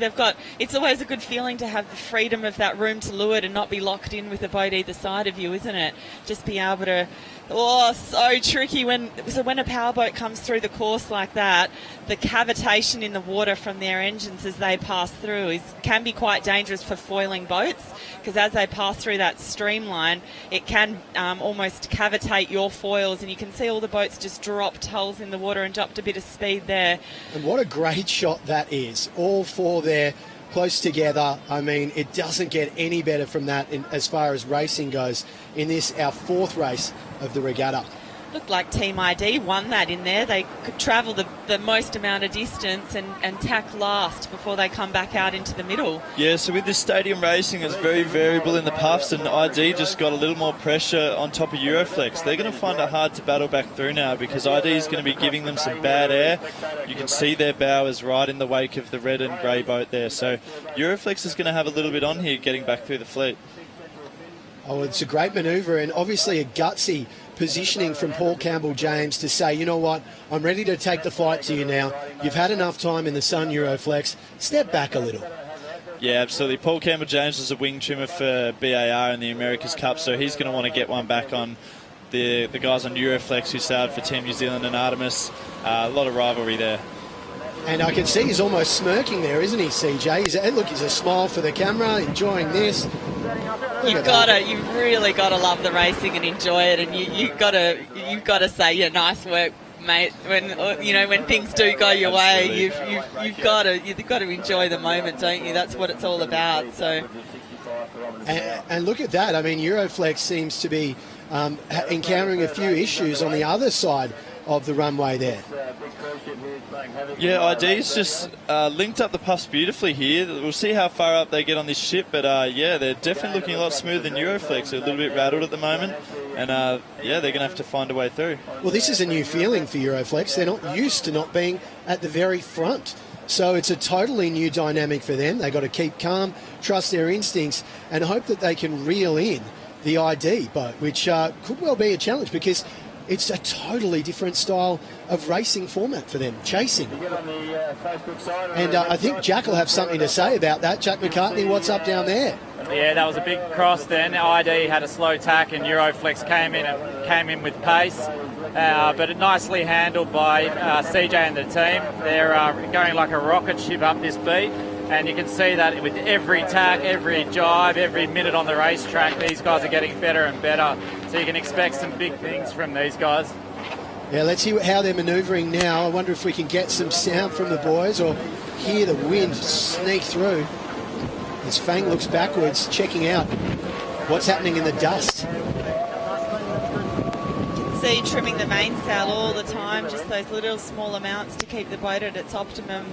It's always a good feeling to have the freedom of that room to leeward and not be locked in with a boat either side of you, isn't it? Just be able to, so tricky when a powerboat comes through the course like that, the cavitation in the water from their engines as they pass through can be quite dangerous for foiling boats, because as they pass through that streamline, it can almost cavitate your foils, and you can see all the boats just dropped hulls in the water and dropped a bit of speed there. And what a great shot that is. All 4 there close together. I mean, it doesn't get any better from that as far as racing goes in this, our 4th race of the regatta. Looked like Team ID won that in there. They could travel the most amount of distance and tack last before they come back out into the middle. Yeah, so with this stadium racing, it's very variable in the puffs, and ID just got a little more pressure on top of Euroflex. They're going to find it hard to battle back through now because ID is going to be giving them some bad air. You can see their bow is right in the wake of the red and grey boat there. So Euroflex is going to have a little bit on here getting back through the fleet. Oh, it's a great manoeuvre, and obviously a gutsy positioning from Paul Campbell-James to say, you know what, I'm ready to take the fight to you now. You've had enough time in the sun, Euroflex. Step back a little. Yeah, absolutely. Paul Campbell-James was a wing trimmer for BAR in the America's Cup, so he's going to want to get one back on the guys on Euroflex who sailed for Team New Zealand and Artemis. A lot of rivalry there. And I can see he's almost smirking there, isn't he, CJ? Look, he's a smile for the camera, enjoying this. You've really got to love the racing and enjoy it, and you've got to say, yeah, nice work, mate. When things do go your way, you've got to enjoy the moment, don't you? That's what it's all about. So, and look at that. I mean, Euroflex seems to be encountering a few issues on the other side of the runway there. Yeah, ID's just linked up the puffs beautifully here. We'll see how far up they get on this ship, but yeah, they're definitely looking a lot smoother than Euroflex. They're a little bit rattled at the moment, and yeah, they're going to have to find a way through. Well, this is a new feeling for Euroflex. They're not used to not being at the very front. So it's a totally new dynamic for them. They've got to keep calm, trust their instincts, and hope that they can reel in the ID boat, which could well be a challenge because it's a totally different style of racing format for them, chasing. And I think Jack will have something to say about that. Jack McCartney, what's up down there? Yeah, that was a big cross then. ID had a slow tack and Euroflex came in with pace. But nicely handled by CJ and the team. They're going like a rocket ship up this beat. And you can see that with every tack, every jibe, every minute on the racetrack, these guys are getting better and better. So you can expect some big things from these guys. Yeah, let's see how they're manoeuvring now. I wonder if we can get some sound from the boys or hear the wind sneak through. As Fang looks backwards, checking out what's happening in the dust. See, trimming the mainsail all the time, just those little small amounts to keep the boat at its optimum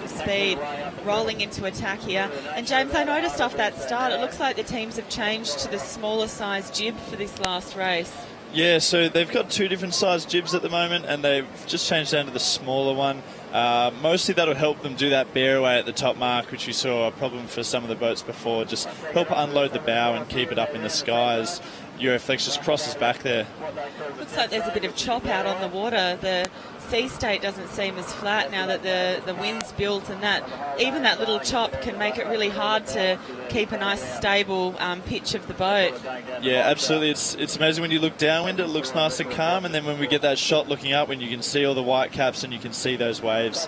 speed, rolling into attack here. And James, I noticed off that start, it looks like the teams have changed to the smaller size jib for this last race. Yeah, so they've got two different size jibs at the moment, and they've just changed down to the smaller one. Mostly that'll help them do that bear away at the top mark, which we saw a problem for some of the boats before. Just help unload the bow and keep it up in the sky as Euroflex just crosses back there. Looks like there's a bit of chop out on the water. The sea state doesn't seem as flat now that the wind's built, and that even that little chop can make it really hard to keep a nice stable pitch of the boat. Yeah, absolutely. It's amazing when you look downwind, it looks nice and calm, and then when we get that shot looking up, when you can see all the white caps and you can see those waves.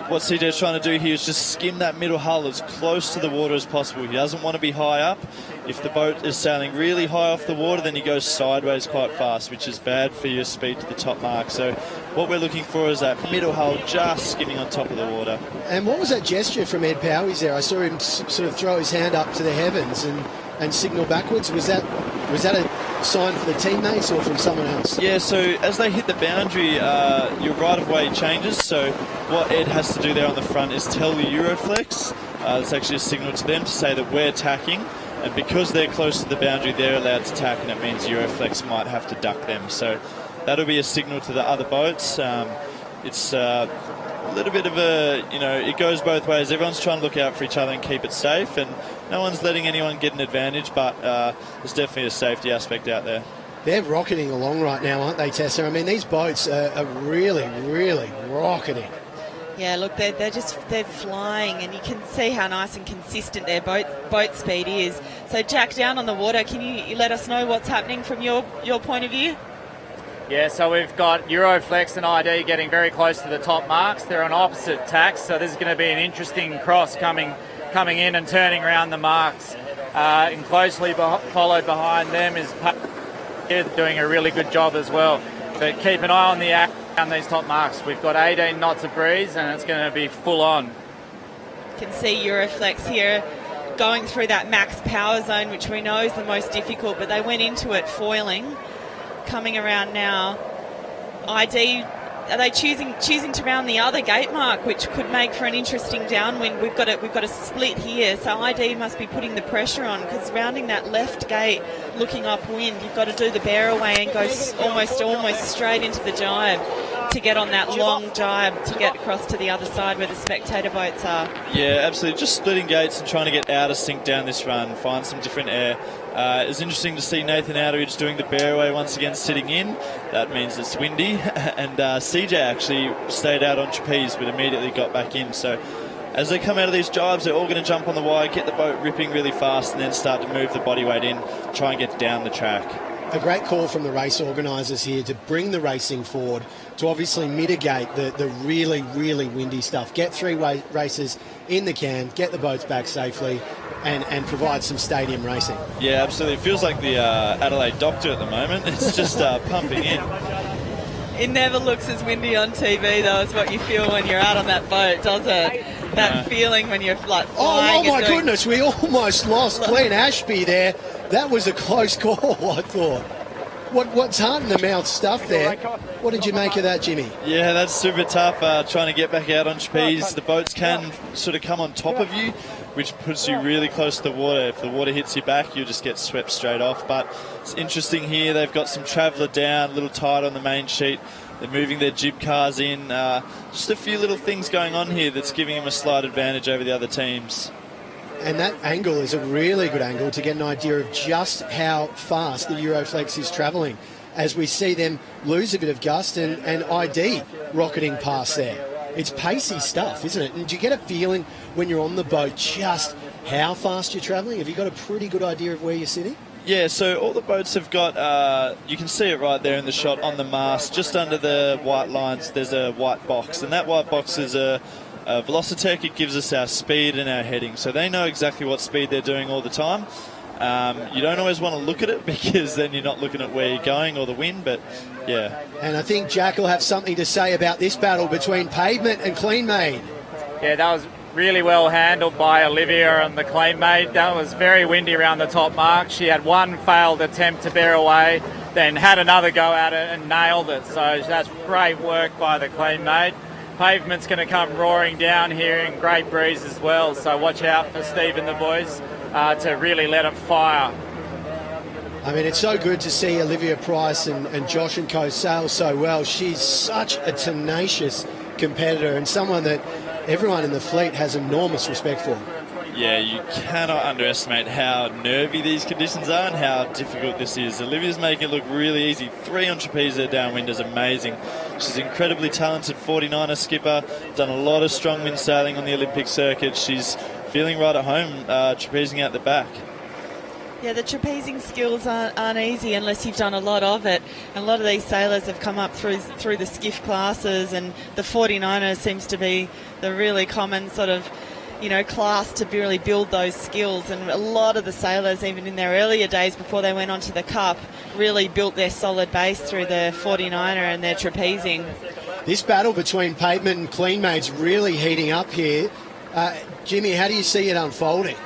What CJ's trying to do here is just skim that middle hull as close to the water as possible. He doesn't want to be high up. If the boat is sailing really high off the water, then he goes sideways quite fast, which is bad for your speed to the top mark. So what we're looking for is that middle hull just skimming on top of the water. And what was that gesture from Ed Powys there? I saw him sort of throw his hand up to the heavens and signal backwards. Was that a sign for the teammates or from someone else? Yeah, so as they hit the boundary, your right-of-way changes. So what Ed has to do there on the front is tell the Euroflex. It's actually a signal to them to say that we're tacking. And because they're close to the boundary, they're allowed to tack, and it means Euroflex might have to duck them. So that'll be a signal to the other boats. It's a little bit of it goes both ways. Everyone's trying to look out for each other and keep it safe, and no one's letting anyone get an advantage, but there's definitely a safety aspect out there. They're rocketing along right now, aren't they, Tessa? I mean, these boats are really, really rocketing. Yeah, look, they're flying, and you can see how nice and consistent their boat speed is. So, Jack, down on the water, can you let us know what's happening from your point of view? Yeah, so we've got Euroflex and ID getting very close to the top marks. They're on opposite tacks, so this is going to be an interesting cross coming in and turning around the marks. And closely followed behind them is Pavement, doing a really good job as well. But keep an eye on the act on these top marks. We've got 18 knots of breeze, and it's going to be full on. You can see Euroflex here going through that max power zone, which we know is the most difficult, but they went into it foiling. Coming around now, ID, are they choosing to round the other gate mark, which could make for an interesting downwind? We've got a split here, so ID must be putting the pressure on, because rounding that left gate, looking upwind, you've got to do the bear away and go almost straight into the jibe. to get on that long jibe to get across to the other side where the spectator boats are. Yeah, absolutely. Just splitting gates and trying to get out of sync down this run, find some different air. It's interesting to see Nathan Outteridge doing the bear away once again, sitting in. That means it's windy. And CJ actually stayed out on trapeze but immediately got back in. So as they come out of these jibes, they're all going to jump on the wire, get the boat ripping really fast, and then start to move the body weight in, try and get down the track. A great call from the race organisers here to bring the racing forward, to obviously mitigate the really, really windy stuff. Get 3 races in the can, get the boats back safely, and provide some stadium racing. Yeah, absolutely. It feels like the Adelaide Doctor at the moment. It's just pumping in. It never looks as windy on TV, though, as what you feel when you're out on that boat, does it? That feeling when you're like flying. Oh my goodness, we almost lost Glenn Ashby there. That was a close call, I thought. What's heart in the mouth stuff there? What did you make of that, Jimmy? Yeah, that's super tough, trying to get back out on trapeze. The boats can sort of come on top of you, which puts you really close to the water. If the water hits you back, you'll just get swept straight off. But it's interesting here. They've got some Traveller down, a little tight on the main sheet. They're moving their jib cars in. Just a few little things going on here that's giving them a slight advantage over the other teams. And that angle is a really good angle to get an idea of just how fast the Euroflex is travelling as we see them lose a bit of gust and ID rocketing past there. It's pacey stuff, isn't it? And do you get a feeling when you're on the boat just how fast you're travelling? Have you got a pretty good idea of where you're sitting? Yeah, so all the boats have got, you can see it right there in the shot on the mast, just under the white lines there's a white box, and that white box is a Velocitech. It gives us our speed and our heading, so they know exactly what speed they're doing all the time. You don't always want to look at it because then you're not looking at where you're going or the wind, but yeah. And I think Jack will have something to say about this battle between Pavement and Clean Made. Yeah, that was really well handled by Olivia and the Clean Made. That was very windy around the top mark. She had one failed attempt to bear away, then had another go at it and nailed it. So that's great work by the Clean Made. Pavement's going to come roaring down here in great breeze as well, so watch out for Steve and the boys to really let it fire. I mean, it's so good to see Olivia Price and Josh and co sail so well. She's such a tenacious competitor and someone that everyone in the fleet has enormous respect for. Yeah, you cannot underestimate how nervy these conditions are and how difficult this is. Olivia's making it look really easy. 3 on trapeze there downwind is amazing. She's an incredibly talented 49er skipper, done a lot of strong wind sailing on the Olympic circuit. She's feeling right at home, trapezing out the back. Yeah, the trapezing skills aren't easy unless you've done a lot of it. And a lot of these sailors have come up through the skiff classes, and the 49er seems to be the really common sort of class to really build those skills. And a lot of the sailors, even in their earlier days before they went on to the Cup, really built their solid base through the 49er and their trapezing. This battle between Pavement and Clean Made's really heating up here. Jimmy, how do you see it unfolding?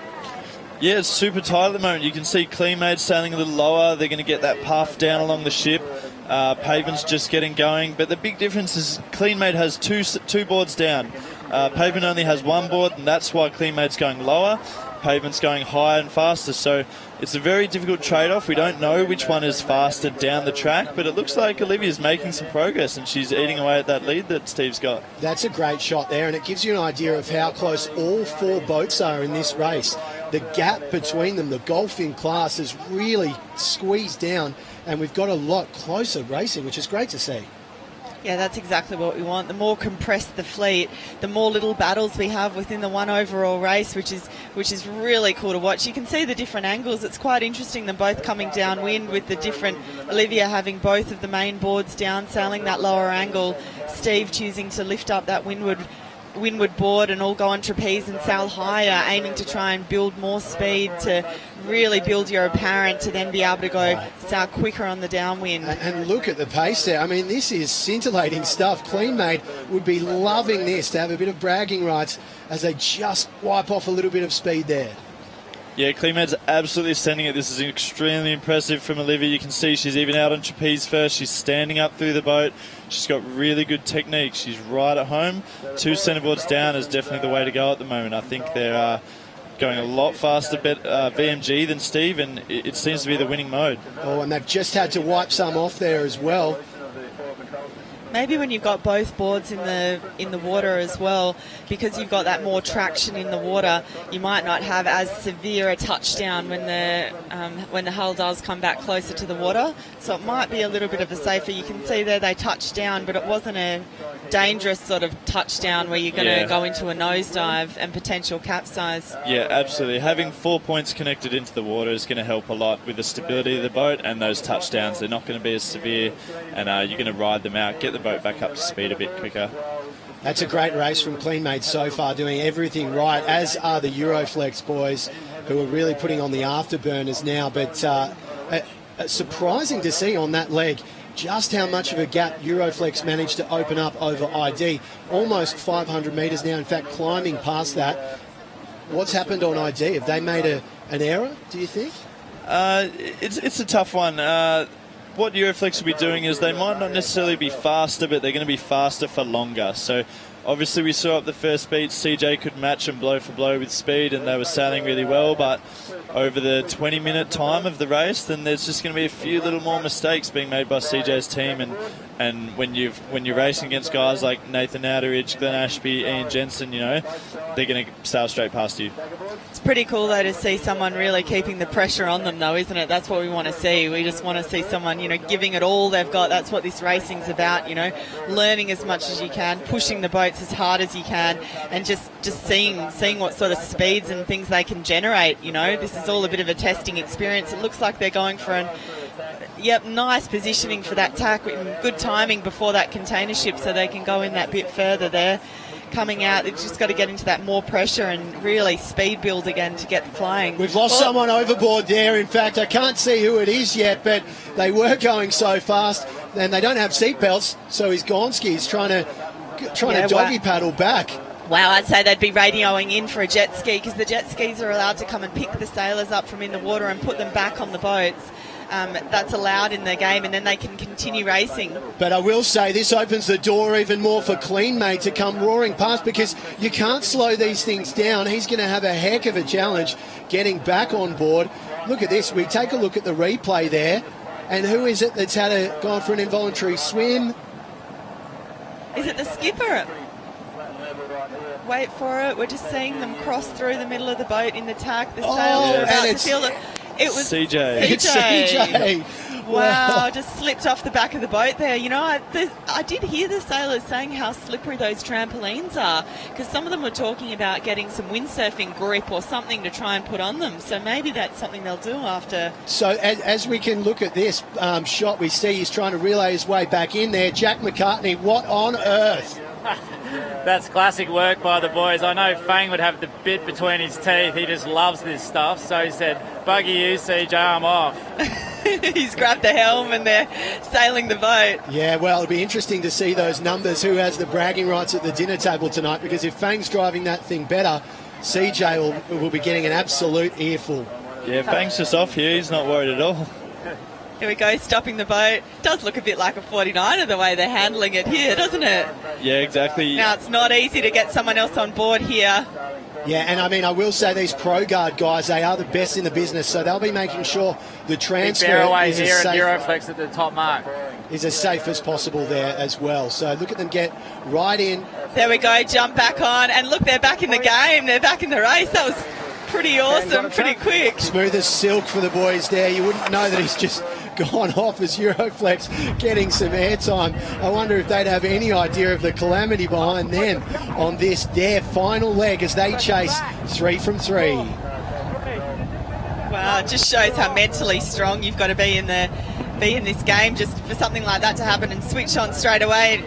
Yeah, it's super tight at the moment. You can see Clean Made sailing a little lower. They're going to get that puff down along the ship. Pavement's just getting going. But the big difference is Clean Made has two boards down. Pavement only has one board, and that's why Clean Made's going lower. Pavement's going higher and faster. So it's a very difficult trade-off. We don't know which one is faster down the track, but it looks like Olivia's making some progress, and she's eating away at that lead that Steve's got. That's a great shot there, and it gives you an idea of how close all 4 boats are in this race. The gap between them, the golfing class, is really squeezed down, and we've got a lot closer racing, which is great to see. Yeah, that's exactly what we want. The more compressed the fleet, the more little battles we have within the one overall race, which is really cool to watch. You can see the different angles. It's quite interesting, them both coming downwind with the different, Olivia having both of the main boards down, sailing that lower angle, Steve choosing to lift up that windward board and all go on trapeze and sail higher, aiming to try and build more speed to really build your apparent to then be able to go sail quicker on the downwind. And look at the pace there. I mean, this is scintillating stuff. Clean Made would be loving this, to have a bit of bragging rights as they just wipe off a little bit of speed there. Yeah, Clean Made's absolutely sending it. This is extremely impressive from Olivia. You can see she's even out on trapeze first. She's standing up through the boat. She's got really good technique. She's right at home. 2 centerboards down is definitely the way to go at the moment. I think they're going a lot faster VMG than Steve, and it seems to be the winning mode. Oh, and they've just had to wipe some off there as well. maybe when you've got both boards in the water as well, because you've got that more traction in the water, you might not have as severe a touchdown when the hull does come back closer to the water. So it might be a little bit of a safer. You can see there they touched down, but it wasn't a dangerous sort of touchdown where you're going to go into a nosedive and potential capsize. Yeah, absolutely. Having 4 points connected into the water is going to help a lot with the stability of the boat, and those touchdowns, they're not going to be as severe, and you're going to ride them out, get the boat back up to speed a bit quicker. That's a great race from Cleanmates so far, doing everything right, as are the Euroflex boys, who are really putting on the afterburners now. But surprising to see on that leg just how much of a gap Euroflex managed to open up over ID. Almost 500 metres now, in fact, climbing past that. What's happened on ID? Have they made an error, do you think? It's a tough one. What Euroflex will be doing is they might not necessarily be faster, but they're going to be faster for longer. So obviously we saw up the first beat, CJ could match them blow for blow with speed, and they were sailing really well, but over the 20-minute time of the race, then there's just going to be a few little more mistakes being made by CJ's team, and when you're racing against guys like Nathan Outeridge, Glenn Ashby, Ian Jensen, they're going to sail straight past you. It's pretty cool, though, to see someone really keeping the pressure on them, though, isn't it? That's what we want to see. We just want to see someone, giving it all they've got. That's what this racing's about, learning as much as you can, pushing the boats as hard as you can, and just seeing what sort of speeds and things they can generate. This is all a bit of a testing experience. It looks like they're going for nice positioning for that tack, good timing before that container ship, so they can go in that bit further there. Coming out, they've just got to get into that more pressure and really speed build again to get flying. We've lost someone overboard there. In fact, I can't see who it is yet, but they were going so fast, and they don't have seatbelts, so his Gonski's trying to doggy paddle back. Wow, I'd say they'd be radioing in for a jet ski, because the jet skis are allowed to come and pick the sailors up from in the water and put them back on the boats. That's allowed in the game, and then they can continue racing. But I will say this opens the door even more for Cleanmate to come roaring past, because you can't slow these things down. He's going to have a heck of a challenge getting back on board. Look at this. We take a look at the replay there, and who is it that's gone for an involuntary swim? Is it the skipper? Wait for it. We're just seeing them cross through the middle of the boat in the tack. The sailors are about to feel it. It was CJ. It's CJ. Wow, just slipped off the back of the boat there. I did hear the sailors saying how slippery those trampolines are, because some of them were talking about getting some windsurfing grip or something to try and put on them. So maybe that's something they'll do after. So as we can look at this shot, we see he's trying to relay his way back in there. Jack McCartney, what on earth? That's classic work by the boys. I know Fang would have the bit between his teeth. He just loves this stuff. So he said, "Buggy you, CJ, I'm off." He's grabbed the helm and they're sailing the boat. Yeah, well, it'll be interesting to see those numbers, who has the bragging rights at the dinner table tonight, because if Fang's driving that thing better, CJ will be getting an absolute earful. Yeah, Fang's just off here. He's not worried at all. Here we go, stopping the boat. Does look a bit like a 49er the way they're handling it here, doesn't it? Yeah, exactly. Now, it's not easy to get someone else on board here. Yeah, and I will say these Pro Guard guys, they are the best in the business, so they'll be making sure the transfer is here at Euroflex at the top mark. Is as safe as possible there as well. So look at them get right in. There we go, jump back on, and look, they're back in the game. They're back in the race. That was pretty awesome, pretty quick. Smooth as silk for the boys there. You wouldn't know that he's just gone off as Euroflex getting some airtime. I wonder if they'd have any idea of the calamity behind them on their final leg as they chase 3 from 3. Wow, it just shows how mentally strong you've got to be in this game just for something like that to happen and switch on straight away.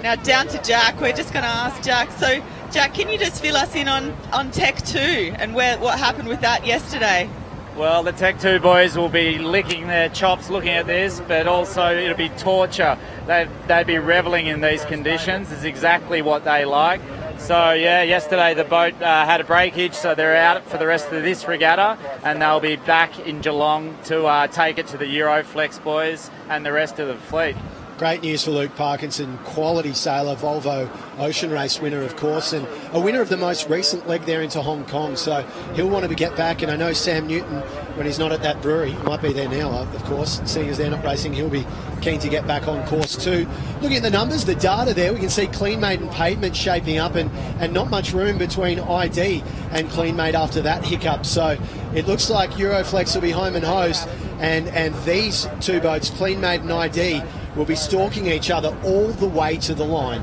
Now down to Jack. We're just going to ask Jack. So Jack, can you just fill us in on Tech 2 and what happened with that yesterday? Well, the Tech 2 boys will be licking their chops looking at this, but also it'll be torture. They'd be reveling in these conditions. It's exactly what they like. So, yeah, yesterday the boat had a breakage, so they're out for the rest of this regatta, and they'll be back in Geelong to take it to the Euroflex boys and the rest of the fleet. Great news for Luke Parkinson, quality sailor, Volvo Ocean Race winner, of course, and a winner of the most recent leg there into Hong Kong. So he'll want to get back, and I know Sam Newton, when he's not at that brewery, might be there now, of course, seeing as they're not racing, he'll be keen to get back on course too. Looking at the numbers, the data there, we can see Clean Made and Pavement shaping up, and not much room between ID and Clean Made after that hiccup. So it looks like Euroflex will be home and host, and these two boats, Clean Made and ID, will be stalking each other all the way to the line.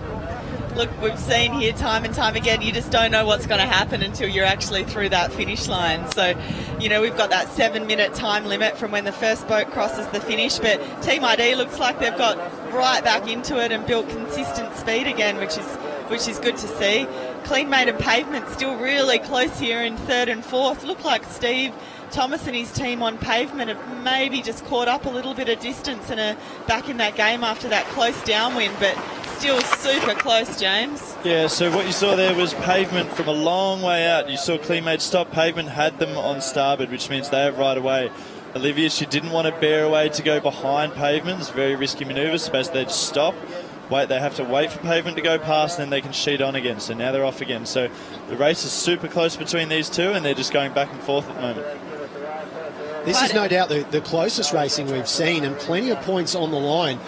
Look, we've seen here time and time again, you just don't know what's going to happen until you're actually through that finish line. So, you know, we've got that 7-minute time limit from when the first boat crosses the finish, but Team ID looks like they've got right back into it and built consistent speed again, which is good to see. Clean Made and Pavement still really close here in third and fourth. Look like Steve Thomas and his team on Pavement have maybe just caught up a little bit of distance and are back in that game after that close downwind, but still super close, James. Yeah, so what you saw there was Pavement from a long way out. You saw Clean Made stop. Pavement had them on starboard, which means they have right away. Olivia, she didn't want to bear away to go behind Pavement. It's a very risky manoeuvre, so basically they just stop. They have to wait for Pavement to go past, and then they can sheet on again. So now they're off again. So the race is super close between these two, and they're just going back and forth at the moment. This is no doubt the closest racing we've seen, and plenty of points on the line.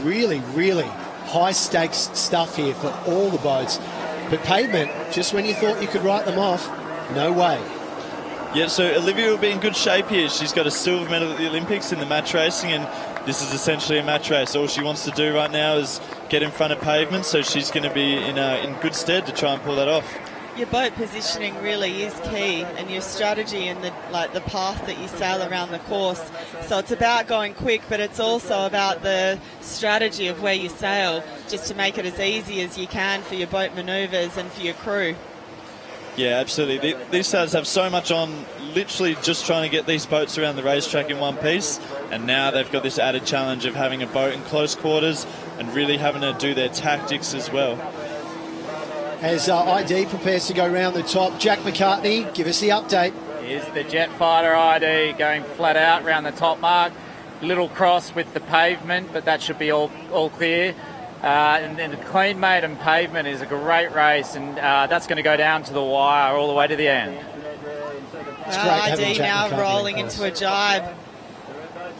Really, really high-stakes stuff here for all the boats. But Pavement, just when you thought you could write them off, no way. Yeah, so Olivia will be in good shape here. She's got a silver medal at the Olympics in the match racing, and this is essentially a match race. All she wants to do right now is get in front of Pavement, so she's going to be in good stead to try and pull that off. Your boat positioning really is key, and your strategy and the path that you sail around the course. So it's about going quick, but it's also about the strategy of where you sail, just to make it as easy as you can for your boat manoeuvres and for your crew. Yeah, absolutely. These sailors have so much on, literally just trying to get these boats around the racetrack in one piece, and now they've got this added challenge of having a boat in close quarters and really having to do their tactics as well. As ID prepares to go round the top, Jack McCartney, give us the update. Here's the jet fighter ID going flat out round the top mark. Little cross with the Pavement, but that should be all clear. And then the Clean Made and Pavement is a great race, and that's going to go down to the wire all the way to the end. ID now rolling into a jibe.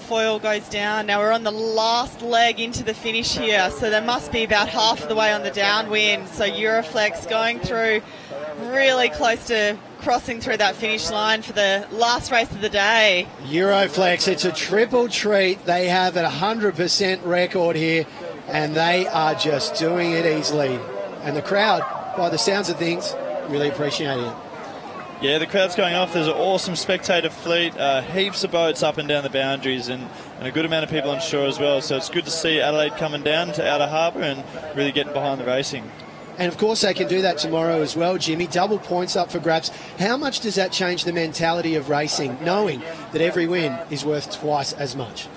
Foil goes down. Now we're on the last leg into the finish here, so there must be about half of the way on the downwind. So Euroflex going through really close to crossing through that finish line for the last race of the day. Euroflex, it's a triple treat. They have a 100% record here, and they are just doing it easily. And the crowd, by the sounds of things, really appreciating it. Yeah, the crowd's going off. There's an awesome spectator fleet, heaps of boats up and down the boundaries, and a good amount of people on shore as well. So it's good to see Adelaide coming down to Outer Harbour and really getting behind the racing. And of course they can do that tomorrow as well, Jimmy. Double points up for grabs. How much does that change the mentality of racing, knowing that every win is worth twice as much?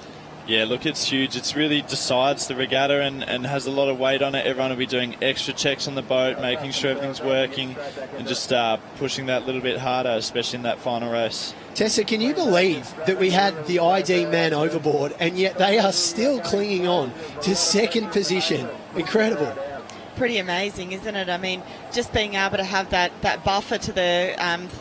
Yeah, look, it's huge. It's really decides the regatta and has a lot of weight on it. Everyone will be doing extra checks on the boat, making sure everything's working, and just pushing that little bit harder, especially in that final race. Tessa, can you believe that we had the ID man overboard, and yet they are still clinging on to second position? Incredible. Pretty amazing, isn't it? I mean, just being able to have that buffer to the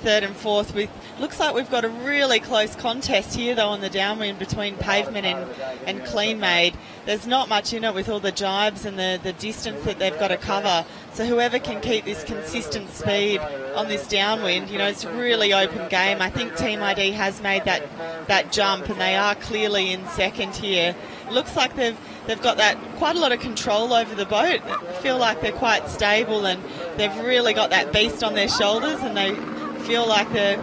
third and fourth. Looks like we've got a really close contest here, though, on the downwind between Pavement and Clean Made. There's not much in it with all the jibes and the distance that they've got to cover. So whoever can keep this consistent speed on this downwind, you know, it's a really open game. I think Team ID has made that jump, and they are clearly in second here. Looks like they've got that quite a lot of control over the boat. I feel like they're quite stable, and they've really got that beast on their shoulders, and they feel like they're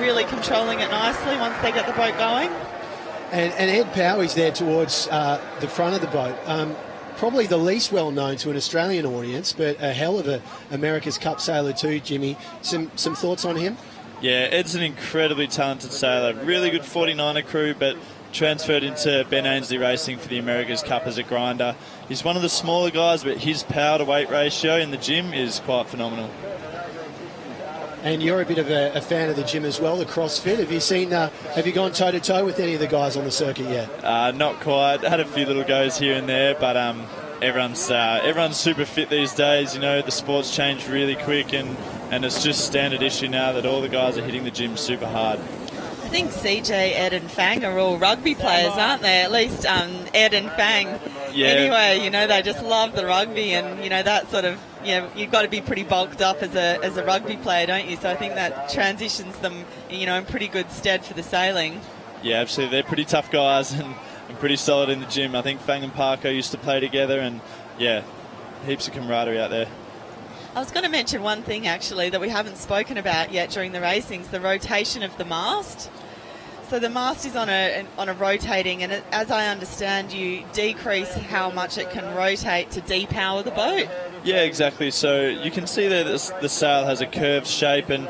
really controlling it nicely once they get the boat going. And Ed Powey's there towards the front of the boat. Probably the least well known to an Australian audience, but a hell of a America's Cup sailor too, Jimmy. Some thoughts on him? Yeah, Ed's an incredibly talented sailor. Really good 49er crew, but transferred into Ben Ainsley Racing for the America's Cup as a grinder. He's one of the smaller guys, but his power to weight ratio in the gym is quite phenomenal. And you're a bit of a fan of the gym as well, the CrossFit. Have you gone toe to toe with any of the guys on the circuit yet? Not quite. I had a few little goes here and there, but everyone's super fit these days. You know, the sport's changed really quick, and it's just standard issue now that all the guys are hitting the gym super hard. I think CJ, Ed and Fang are all rugby players, aren't they? At least Ed and Fang. Yeah. Anyway, they just love the rugby, and that sort of, you've got to be pretty bulked up as a rugby player, don't you? So I think that transitions them, in pretty good stead for the sailing. Yeah, absolutely. They're pretty tough guys and pretty solid in the gym. I think Fang and Parker used to play together, and yeah, heaps of camaraderie out there. I was going to mention one thing actually that we haven't spoken about yet during the racings, the rotation of the mast. So the mast is on a rotating, and as I understand, you decrease how much it can rotate to depower the boat. Yeah, exactly. So you can see there that the sail has a curved shape, and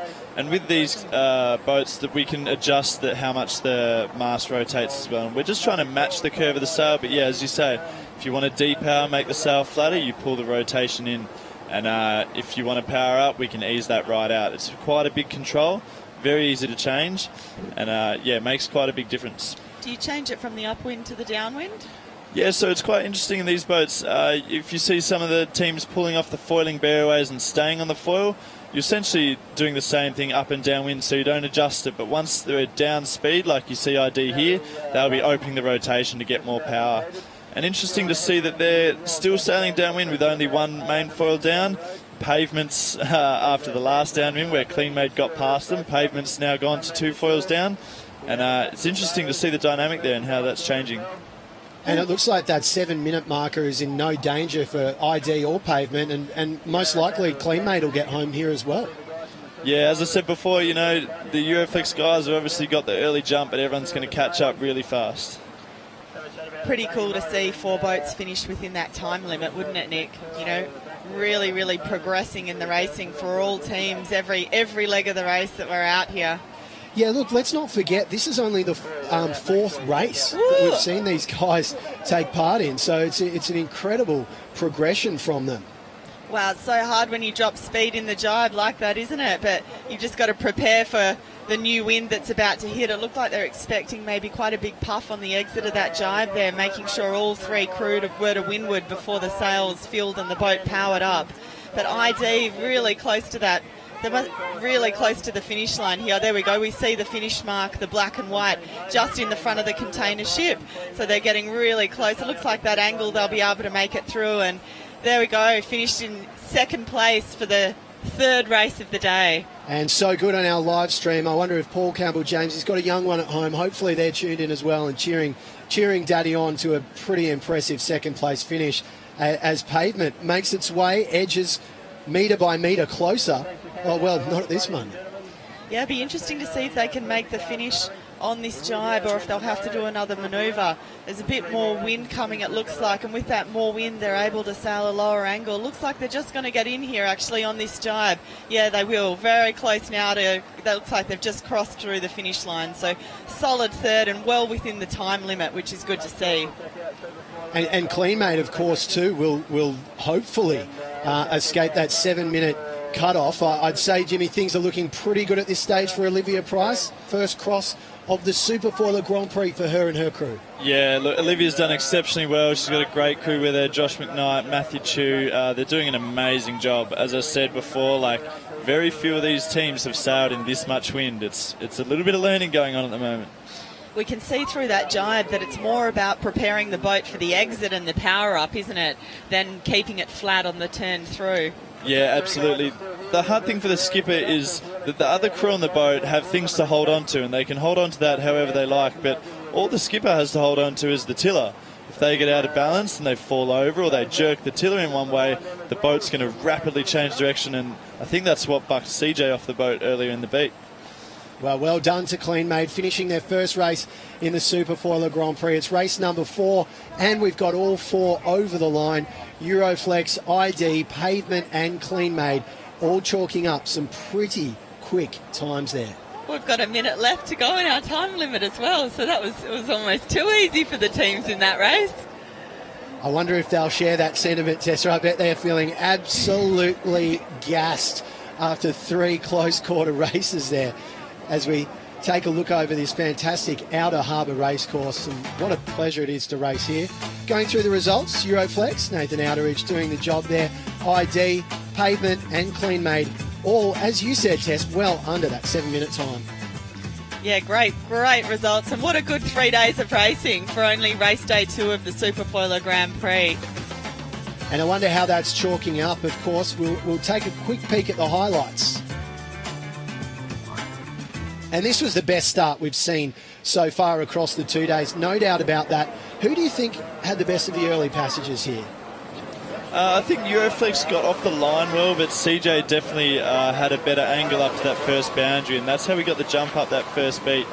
with these boats that we can adjust how much the mast rotates as well. And we're just trying to match the curve of the sail, but yeah, as you say, if you want to depower, make the sail flatter, you pull the rotation in. And if you want to power up, we can ease that right out. It's quite a big control, very easy to change, and it makes quite a big difference. Do you change it from the upwind to the downwind? Yeah, so it's quite interesting in these boats. If you see some of the teams pulling off the foiling bearaways and staying on the foil, you're essentially doing the same thing up and downwind, so you don't adjust it. But once they're at down speed, like you see ID here, they'll be opening the rotation to get more power. And interesting to see that they're still sailing downwind with only one main foil down. Pavement's after the last downwind where CleanMade got past them. Pavement's now gone to 2 foils down. And it's interesting to see the dynamic there and how that's changing. And it looks like that 7-minute marker is in no danger for ID or Pavement, and most likely CleanMade will get home here as well. Yeah, as I said before, the Euroflex guys have obviously got the early jump, but everyone's going to catch up really fast. Pretty cool to see 4 boats finish within that time limit, wouldn't it, Nick? Really, really progressing in the racing for all teams, every leg of the race that we're out here. Yeah, look, let's not forget, this is only the 4th race that we've seen these guys take part in, so it's an incredible progression from them. Wow, it's so hard when you drop speed in the jibe like that, isn't it? But you've just got to prepare for the new wind that's about to hit. It looked like they're expecting maybe quite a big puff on the exit of that jibe there, making sure all 3 crew were to windward before the sails filled and the boat powered up. But ID really close to that. They're really close to the finish line here. There we go. We see the finish mark, the black and white, just in the front of the container ship. So they're getting really close. It looks like that angle they'll be able to make it through. And there we go. Finished in 2nd place for the 3rd race of the day. And so good on our live stream. I wonder if Paul Campbell-James, he's got a young one at home. Hopefully they're tuned in as well and cheering Daddy on to a pretty impressive 2nd place finish as Pavement makes its way, edges metre by metre closer. Oh, well, not at this moment. Yeah, it'd be interesting to see if they can make the finish on this jibe or if they'll have to do another manoeuvre. There's a bit more wind coming, it looks like, and with that more wind they're able to sail a lower angle. Looks like they're just going to get in here actually on this jibe. Yeah, they will. Very close now to, that looks like they've just crossed through the finish line. So solid 3rd and well within the time limit, which is good to see. And CleanMade, of course, too, will hopefully escape that 7-minute cut-off. I'd say, Jimmy, things are looking pretty good at this stage for Olivia Price. First cross of the SuperFoiler Grand Prix for her and her crew. Yeah, look, Olivia's done exceptionally well. She's got a great crew with her, Josh McKnight, Matthew Chu. They're doing an amazing job. As I said before, very few of these teams have sailed in this much wind. It's a little bit of learning going on at the moment. We can see through that jibe that it's more about preparing the boat for the exit and the power up, isn't it, than keeping it flat on the turn through. Yeah, absolutely. The hard thing for the skipper is that the other crew on the boat have things to hold on to, and they can hold on to that however they like, but all the skipper has to hold on to is the tiller. If they get out of balance and they fall over or they jerk the tiller in one way, the boat's going to rapidly change direction, and I think that's what bucked CJ off the boat earlier in the beat. Well done to CleanMade, finishing their first race in the SuperFoiler Grand Prix. It's race number 4, and we've got all 4 over the line. Euroflex, ID, Pavement and CleanMade all chalking up some pretty quick times there. We've got a minute left to go in our time limit as well, so it was almost too easy for the teams in that race. I wonder if they'll share that sentiment, Tessa. I bet they're feeling absolutely gassed after 3 close quarter races there as we take a look over this fantastic Outer Harbour racecourse, and what a pleasure it is to race here. Going through the results, Euroflex, Nathan Outeridge doing the job there, ID, Pavement and Clean Made, all, as you said, Tess, well under that 7-minute time. Yeah, great results, and what a good 3 days of racing for only race day 2 of the SuperFoiler Grand Prix. And I wonder how that's chalking up. Of course, we'll take a quick peek at the highlights. And this was the best start we've seen so far across the 2 days, no doubt about that. Who do you think had the best of the early passages here? I think Euroflex got off the line well, but CJ definitely had a better angle up to that first boundary, and that's how we got the jump up that first beat.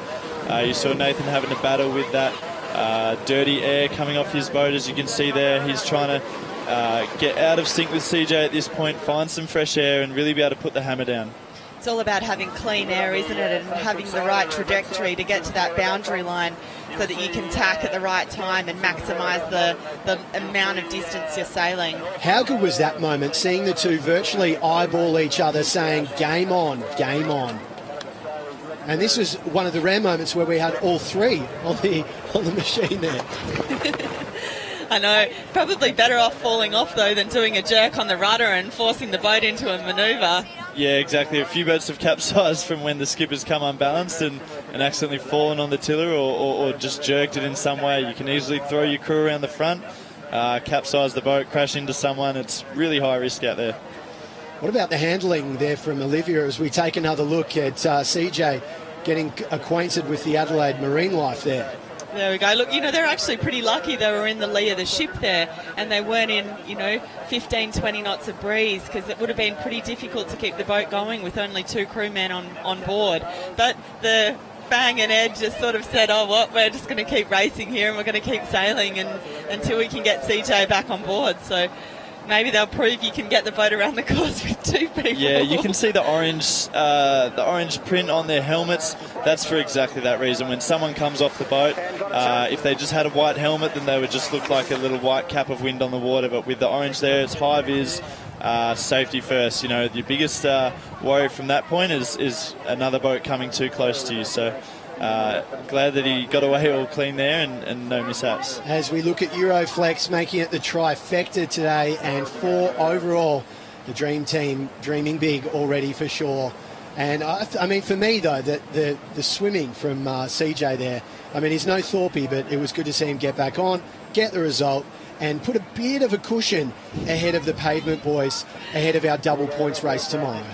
You saw Nathan having a battle with that dirty air coming off his boat, as you can see there. He's trying to get out of sync with CJ at this point, find some fresh air and really be able to put the hammer down. It's all about having clean air, isn't it, and having the right trajectory to get to that boundary line so that you can tack at the right time and maximise the amount of distance you're sailing. How good was that moment, seeing the two virtually eyeball each other saying, game on, game on. And this was one of the rare moments where we had all three on the machine there. I know, probably better off falling off though than doing a jerk on the rudder and forcing the boat into a manoeuvre. Yeah, exactly. A few boats have capsized from when the skipper's come unbalanced and accidentally fallen on the tiller or just jerked it in some way. You can easily throw your crew around the front, capsize the boat, crash into someone. It's really high risk out there. What about the handling there from Olivia as we take another look at CJ getting acquainted with the Adelaide marine life there? There we go. Look, they're actually pretty lucky they were in the lee of the ship there and they weren't in, 15, 20 knots of breeze, because it would have been pretty difficult to keep the boat going with only 2 crewmen on board. But the Fang and Ed just sort of said, we're just going to keep racing here and we're going to keep sailing until we can get CJ back on board. So maybe they'll prove you can get the boat around the course with 2 people. Yeah, you can see the orange print on their helmets. That's for exactly that reason. When someone comes off the boat, if they just had a white helmet, then they would just look like a little white cap of wind on the water. But with the orange there, it's high vis, safety first. Your biggest worry from that point is another boat coming too close to you. So glad that he got away all clean there and no mishaps. As we look at Euroflex making it the trifecta today, and 4 overall, the Dream Team dreaming big already for sure. And I mean, for me though, the swimming from CJ there, I mean, he's no Thorpe, but it was good to see him get back on, get the result, and put a bit of a cushion ahead of the Pavement boys, ahead of our double points race tomorrow.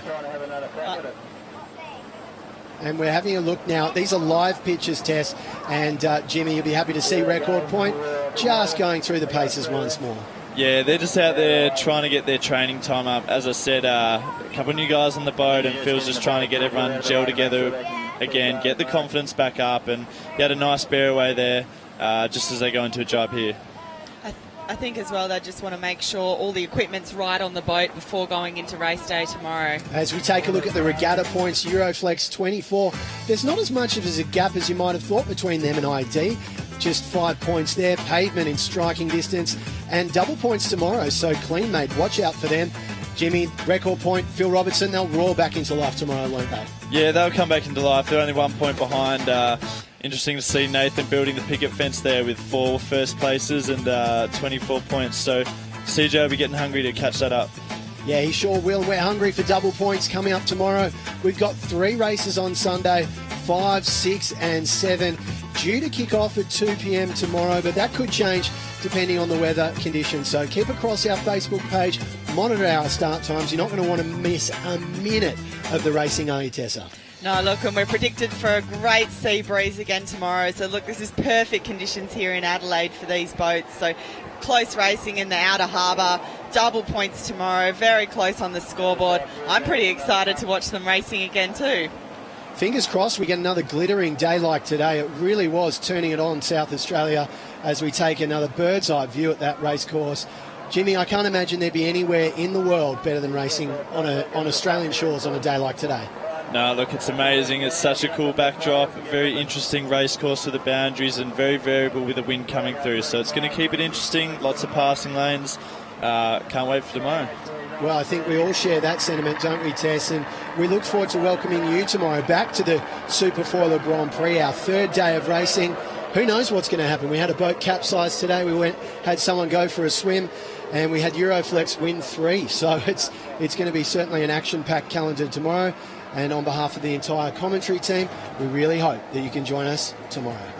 And we're having a look now. These are live pictures, Tess, and Jimmy, you'll be happy to see Record Point just going through the paces once more. Yeah, they're just out there trying to get their training time up. As I said, a couple of new guys on the boat, and Phil's just trying to get everyone gel together again, get the confidence back up, and he had a nice bear away there just as they go into a job here. I think as well they just want to make sure all the equipment's right on the boat before going into race day tomorrow. As we take a look at the Regatta points, Euroflex 24, there's not as much of a gap as you might have thought between them and ID. Just 5 points there, Pavement in striking distance, and double points tomorrow, so Clean Made, watch out for them. Jimmy, Record Point, Phil Robertson, they'll roar back into life tomorrow, won't they? Yeah, they'll come back into life. They're only 1 point behind. Interesting to see Nathan building the picket fence there with 4 first places and 24 points. So CJ will be getting hungry to catch that up. Yeah, he sure will. We're hungry for double points coming up tomorrow. We've got 3 races on Sunday, 5, 6 and 7, due to kick off at 2 p.m. tomorrow, but that could change depending on the weather conditions. So keep across our Facebook page, monitor our start times. You're not going to want to miss a minute of the racing, are you, Tessa? No, look, and we're predicted for a great sea breeze again tomorrow. So, look, this is perfect conditions here in Adelaide for these boats. So, close racing in the Outer Harbour, double points tomorrow, very close on the scoreboard. I'm pretty excited to watch them racing again too. Fingers crossed we get another glittering day like today. It really was turning it on, South Australia, as we take another bird's eye view at that race course. Jimmy, I can't imagine there'd be anywhere in the world better than racing on Australian shores on a day like today. No, look, it's amazing. It's such a cool backdrop, very interesting race course with the boundaries and very variable with the wind coming through. So it's going to keep it interesting, lots of passing lanes. Can't wait for tomorrow. Well, I think we all share that sentiment, don't we, Tess? And we look forward to welcoming you tomorrow back to the SuperFoiler Grand Prix, our third day of racing. Who knows what's going to happen? We had a boat capsize today. We had someone go for a swim, and we had Euroflex win 3. So it's going to be certainly an action-packed calendar tomorrow. And on behalf of the entire commentary team, we really hope that you can join us tomorrow.